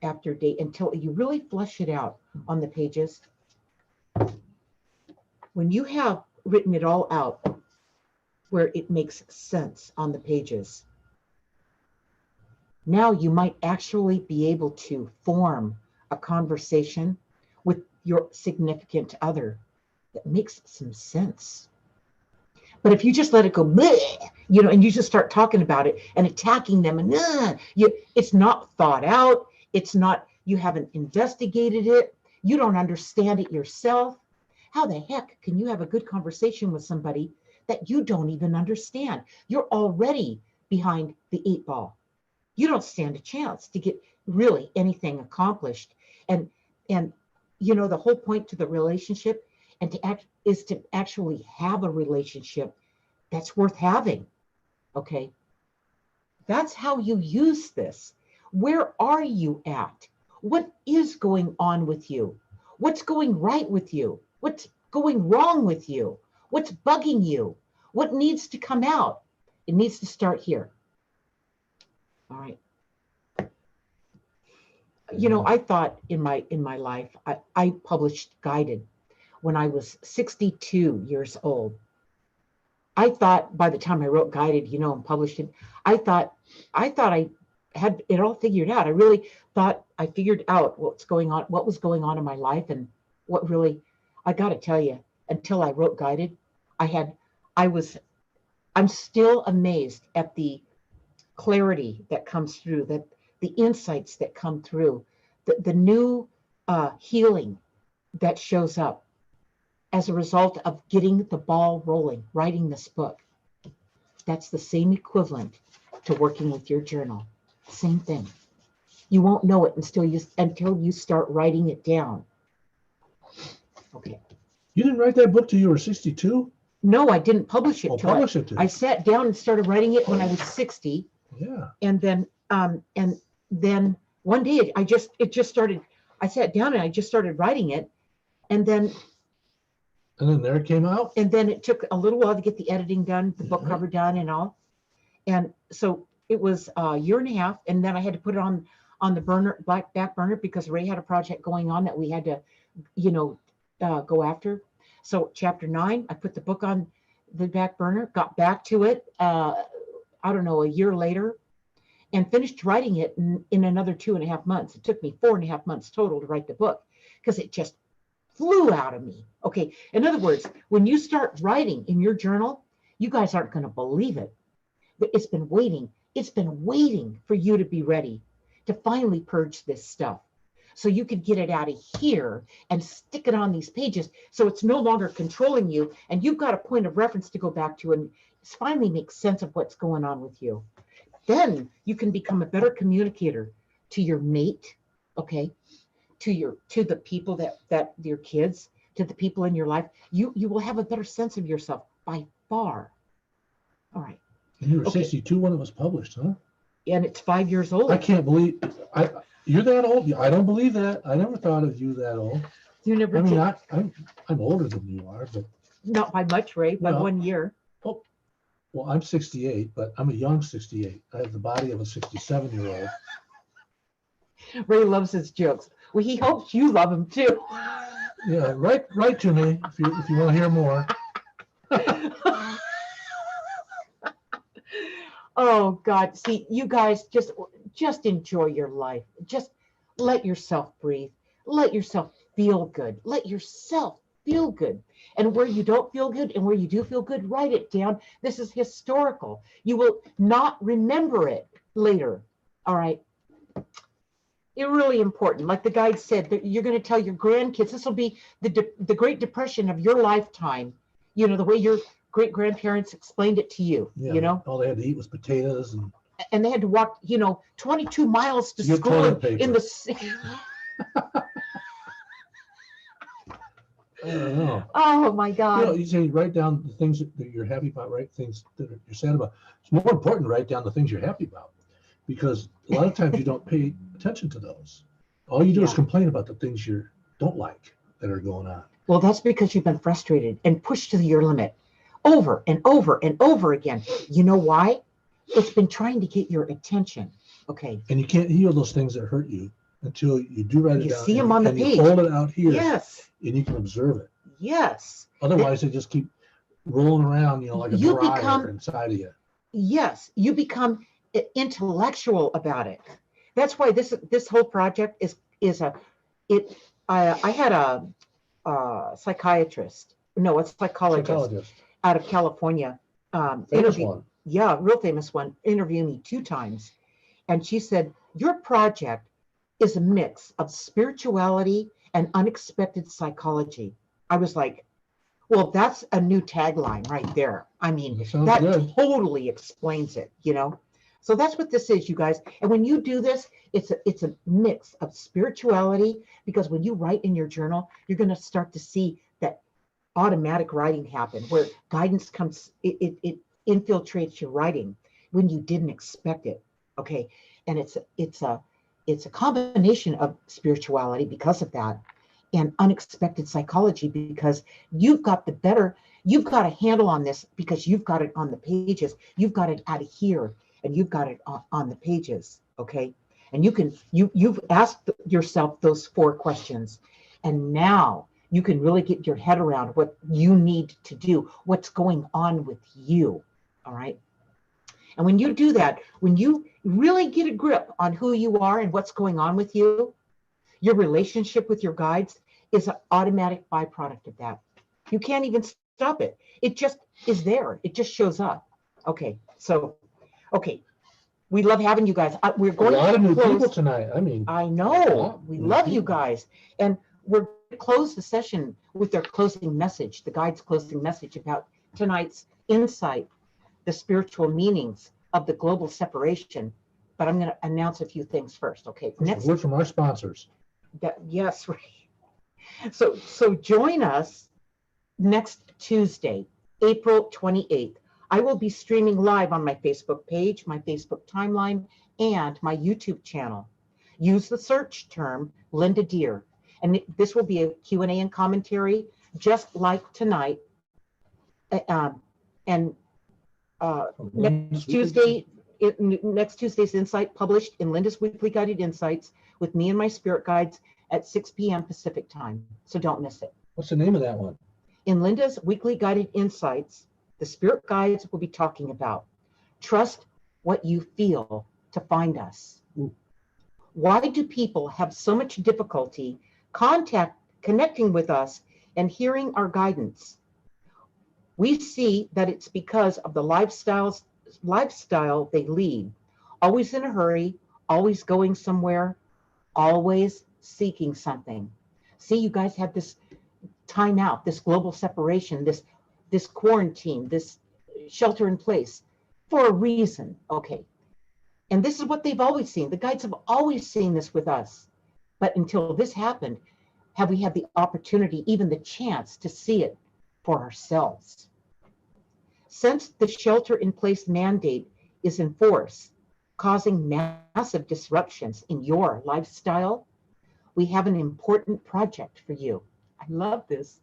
after day, until you really flesh it out on the pages, when you have written it all out where it makes sense on the pages, now you might actually be able to form a conversation with your significant other that makes some sense. But if you just let it go, bleh, and you just start talking about it and attacking them, and it's not thought out. It's not, you haven't investigated it. You don't understand it yourself. How the heck can you have a good conversation with somebody that you don't even understand? You're already behind the 8 ball. You don't stand a chance to get really anything accomplished. And the whole point to the relationship is to actually have a relationship that's worth having. Okay. That's how you use this. Where are you at? What is going on with you? What's going right with you? What's going wrong with you? What's bugging you? What needs to come out? It needs to start here. All right. I thought in my life, I published Guided when I was 62 years old. I thought by the time I wrote Guided, and published it, I thought I had it all figured out. I really thought I figured out what was going on in my life, and what really, I got to tell you, until I wrote Guided, I'm still amazed at the clarity that comes through, that the insights that come through, the new healing that shows up as a result of getting the ball rolling, writing this book. That's the same equivalent to working with your journal. Same thing. You won't know it until you start writing it down. Okay. You didn't write that book till you were 62? No, I didn't publish it. I sat down and started writing it when I was 60. Yeah. And then one day it just started. I sat down and I just started writing it, and then there it came out. And then it took a little while to get the editing done, the book cover done, and all. And so it was a year and a half, and then I had to put it on the back burner, because Ray had a project going on that we had to, go after. So chapter 9, I put the book on the back burner, got back to it, I don't know, a year later, and finished writing it in another 2.5 months. It took me 4.5 months total to write the book because it just flew out of me. Okay. In other words, when you start writing in your journal, you guys aren't going to believe it. But it's been waiting. It's been waiting for you to be ready to finally purge this stuff, so you could get it out of here and stick it on these pages, so it's no longer controlling you, and you've got a point of reference to go back to and finally make sense of what's going on with you. Then you can become a better communicator to your mate, okay, to the people that your kids, to the people in your life. You will have a better sense of yourself by far. All right. And you were 62 when it was published, huh? And it's 5 years old. I can't believe you're that old. I don't believe that. I never thought of you that old. You never. I mean, I'm older than you are, but not by much, Ray. By 1 year. Oh, well, I'm 68, but I'm a young 68. I have the body of a 67-year-old. Ray loves his jokes. Well, he hopes you love him too. Yeah, write to me if you want to hear more. Oh God, see, you guys just enjoy your life. Just let yourself breathe. Let yourself feel good. Let yourself feel good. And where you don't feel good and where you do feel good, write it down. This is historical. You will not remember it later. All right. It's really important. Like the guide said, that you're going to tell your grandkids, this will be the Great Depression of your lifetime. You know, the way your great-grandparents explained it to you, Yeah, you know? all they had to eat was potatoes. And they had to walk, 22 miles to school in the... I don't know. Oh, my God. You say write down the things that you're happy about, write things that you're sad about. It's more important to write down the things you're happy about, because a lot of times you don't pay attention to those. All you do is complain about the things you don't like that are going on. Well, that's because you've been frustrated and pushed to your limit over and over and over again. You know why? It's been trying to get your attention. Okay. And you can't heal those things that hurt you until you do write it down. You see them on the page. You hold it out here. Yes. And you can observe it. Yes. Otherwise, they just keep rolling around, like a dryer inside of you. Yes. You become intellectual about it. That's why this whole project I had a psychiatrist, no, a psychologist out of California. Famous one. Yeah, real famous one. Interviewed me 2 times. And she said, your project is a mix of spirituality and unexpected psychology. I was like, well, that's a new tagline right there. I mean, that totally explains it, So that's what this is, you guys. And when you do this, it's a mix of spirituality, because when you write in your journal, you're going to start to see that automatic writing happen, where guidance comes, it infiltrates your writing when you didn't expect it. Okay. And it's a combination of spirituality because of that, and unexpected psychology, because you've got a handle on this, because you've got it on the pages. You've got it out of here, and you've got it on the pages. Okay. And you've asked yourself those 4 questions, and now you can really get your head around what you need to do, what's going on with you. All right. And when you do that, when you really get a grip on who you are and what's going on with you, your relationship with your guides is an automatic byproduct of that. You can't even stop it. It just is there. It just shows up. Okay. So, we love having you guys. We're going a lot of new close. people tonight. I know. We love you guys. And we're going to close the session with their closing message, the guide's closing message about tonight's insight, the spiritual meanings of the global separation. But I'm going to announce a few things first. Okay. Next word from our sponsors. Yes, right. So join us next Tuesday, April 28th. I will be streaming live on my Facebook page, my Facebook timeline, and my YouTube channel. Use the search term Linda Deer, and this will be a Q&A and commentary, just like tonight. Next Tuesday's Insight published in Linda's Weekly Guided Insights with me and my spirit guides at 6 p.m. Pacific time. So don't miss it. What's the name of that one? In Linda's weekly guided insights, the spirit guides will be talking about trust what you feel to find us. Why do people have so much difficulty connecting with us and hearing our guidance? We see that it's because of the lifestyle they lead, always in a hurry, always going somewhere, always seeking something. See, you guys have this time out, this global separation, this quarantine, this shelter in place for a reason. Okay. And this is what they've always seen. The guides have always seen this with us. But until this happened, have we had the opportunity, even the chance, to see it for ourselves? Since the shelter in place mandate is in force, causing massive disruptions in your lifestyle, we have an important project for you. I love this.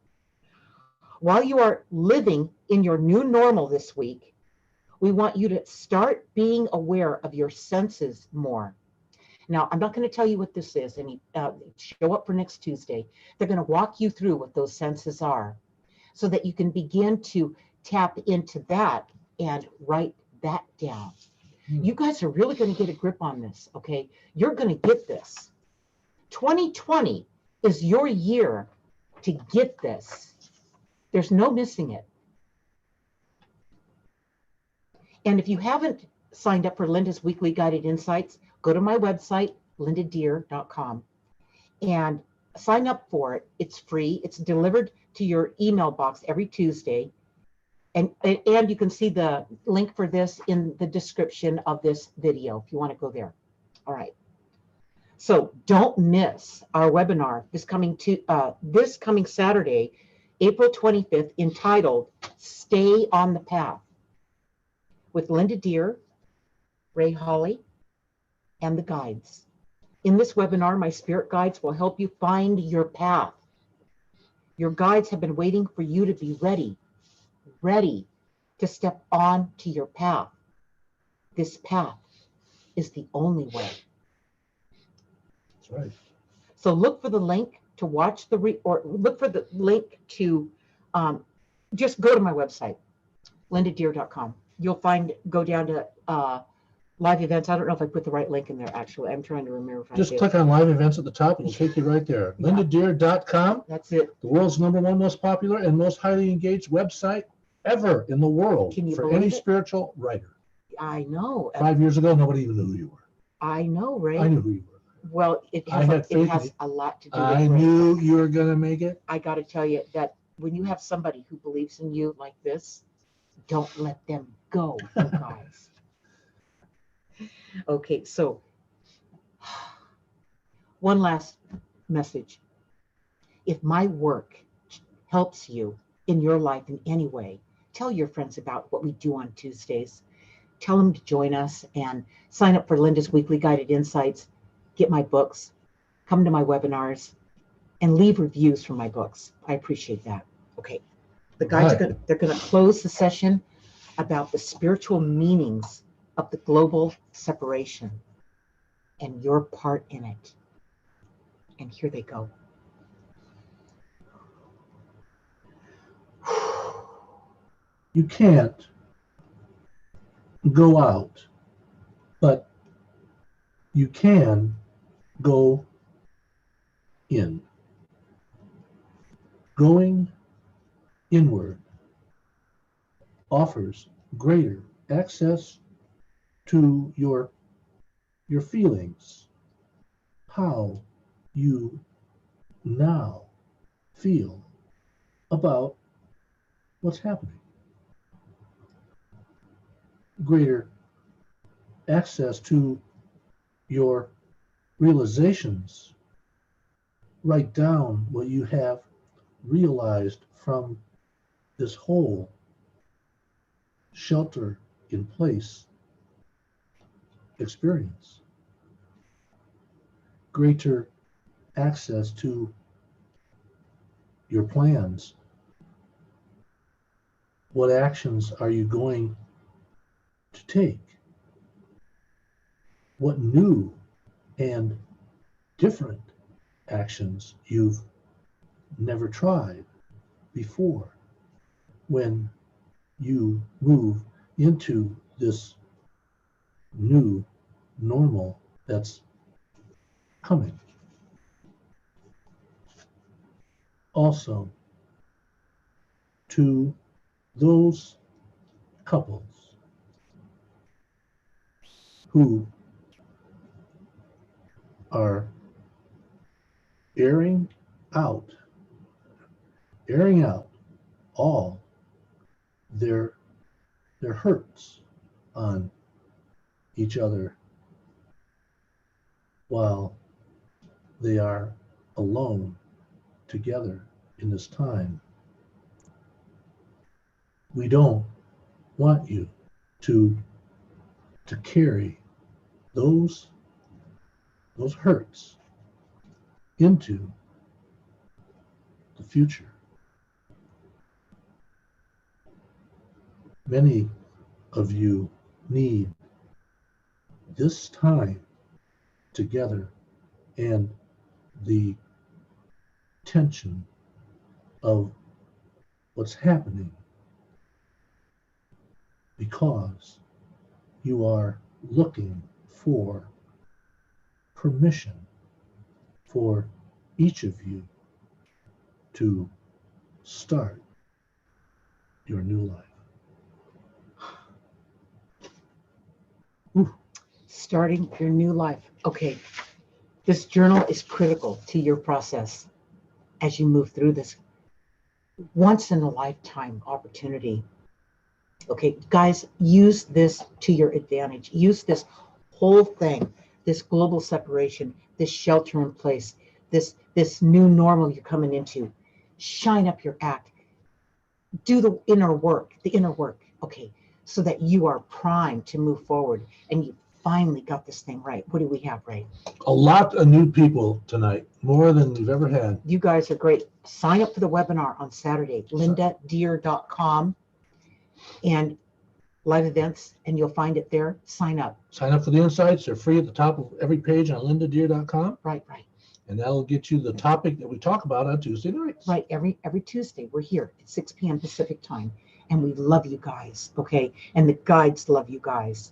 While you are living in your new normal this week, we want you to start being aware of your senses more. Now, I'm not going to tell you what this is, and show up for next Tuesday. They're going to walk you through what those senses are so that you can begin to tap into that and write that down. You guys are really going to get a grip on this, okay? You're going to get this. 2020 is your year to get this. There's no missing it. And if you haven't signed up for Linda's weekly guided insights, go to my website, lindadeer.com, and sign up for it. It's free. It's delivered to your email box every Tuesday. And you can see the link for this in the description of this video if you want to go there. All right. So don't miss our webinar this coming Saturday, April 25th, entitled Stay on the Path, with Linda Deer, Ray Holly, and the guides. In this webinar, my spirit guides will help you find your path. Your guides have been waiting for you to be ready to step on to your path. This path is the only way. That's right. So look for the link to watch or look for the link to just go to my website, lindadeer.com. You'll go down to live events. I don't know if I put the right link in there, actually. I'm trying to remember if I Just did. click on live events at the top and it'll take you right there. Yeah. lindadeer.com. That's it. The world's #1 most popular and most highly engaged website ever in the world for any spiritual writer. I know. 5 years ago, nobody even knew who you were. I know, Ray. I knew who you were. Well, it has a lot to do with I knew you were going to make it. I got to tell you that when you have somebody who believes in you like this, don't let them go, you guys. Okay, so one last message. If my work helps you in your life in any way, tell your friends about what we do on Tuesdays. Tell them to join us and sign up for Linda's weekly guided insights. Get my books, come to my webinars, and leave reviews for my books. I appreciate that. Okay, the guys are going to close the session about the spiritual meanings of the global separation and your part in it. And here they go. You can't go out, but you can go in. Going inward offers greater access to your feelings, how you now feel about what's happening. Greater access to your realizations. Write down what you have realized from this whole shelter in place experience. Greater access to your plans. What actions are you going to take? What new and different actions you've never tried before. when you move into this new normal that's coming. Also, to those couples who are airing out all their hurts on each other while they are alone together in this time. We don't want you to carry those hurts into the future. Many of you need this time together and the tension of what's happening because you are looking for permission for each of you to start your new life. Starting your new life. Okay. This journal is critical to your process as you move through this once in a lifetime opportunity. Okay, guys, use this to your advantage. Use this whole thing, this global separation, this shelter in place, this new normal you're coming into. Shine up your act. Do the inner work, okay, so that you are primed to move forward and you finally got this thing right. What do we have, Ray? A lot of new people tonight, more than we've ever had. You guys are great. Sign up for the webinar on Saturday, lindadeer.com and live events, and you'll find it there. Sign up. Sign up for the insights. They're free at the top of every page on lindadeer.com. Right. And that'll get you the topic that we talk about on Tuesday nights. Right. Every Tuesday, we're here at 6 p.m. Pacific time. And we love you guys, okay? And the guides love you guys.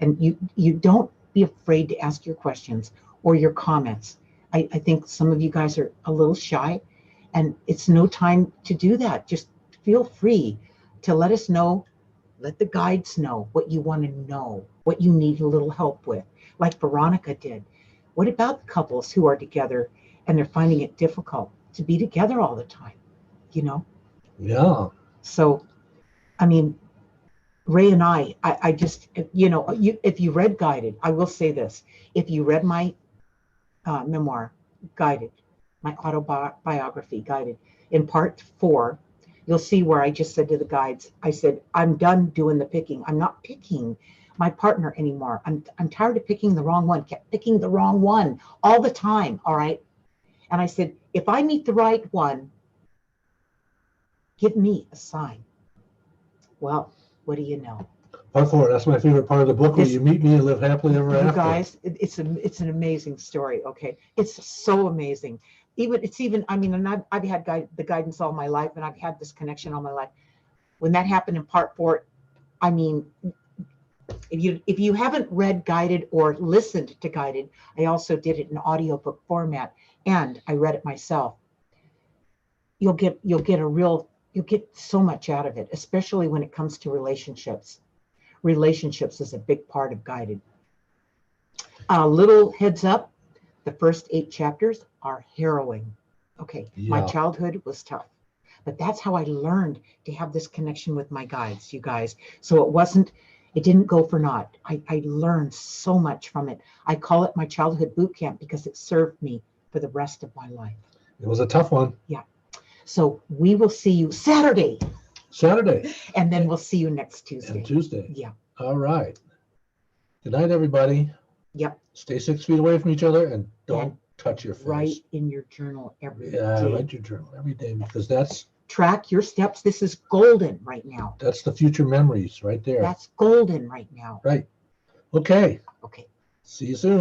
And you don't be afraid to ask your questions or your comments. I think some of you guys are a little shy, and it's no time to do that. Just feel free to let us know, let the guides know what you want to know, what you need a little help with, like Veronica did. What about the couples who are together and they're finding it difficult to be together all the time, you know? Yeah. So, I mean, Ray and I just, if you read Guided, I will say this. If you read my memoir, Guided, my autobiography, Guided, in part 4, you'll see where I just said to the guides, I said, I'm done doing the picking. I'm not picking my partner anymore. I'm tired of picking the wrong one, kept picking the wrong one all the time, all right? And I said, if I meet the right one, give me a sign. Well, what do you know? Part 4, that's my favorite part of the book, where you meet me and live happily ever after. You guys, it's an amazing story, okay? It's so amazing. And I've had the guidance all my life, and I've had this connection all my life. When that happened in part 4, I mean, if you haven't read Guided or listened to Guided, I also did it in audiobook format, and I read it myself. You'll get so much out of it, especially when it comes to relationships. Relationships is a big part of Guided. A little heads up, the first 8 chapters are harrowing. Okay, yeah. My childhood was tough, but that's how I learned to have this connection with my guides, you guys. So it didn't go for naught. I learned so much from it. I call it my childhood boot camp because it served me for the rest of my life. It was a tough one. Yeah. So we will see you Saturday. And then we'll see you next Tuesday. And Tuesday. Yeah. All right. Good night, everybody. Yep. Stay 6 feet away from each other and don't touch your face. Write in your journal every day. Yeah, write your journal every day, because that's... Track your steps. This is golden right now. That's the future memories right there. That's golden right now. Right. Okay. Okay. See you soon.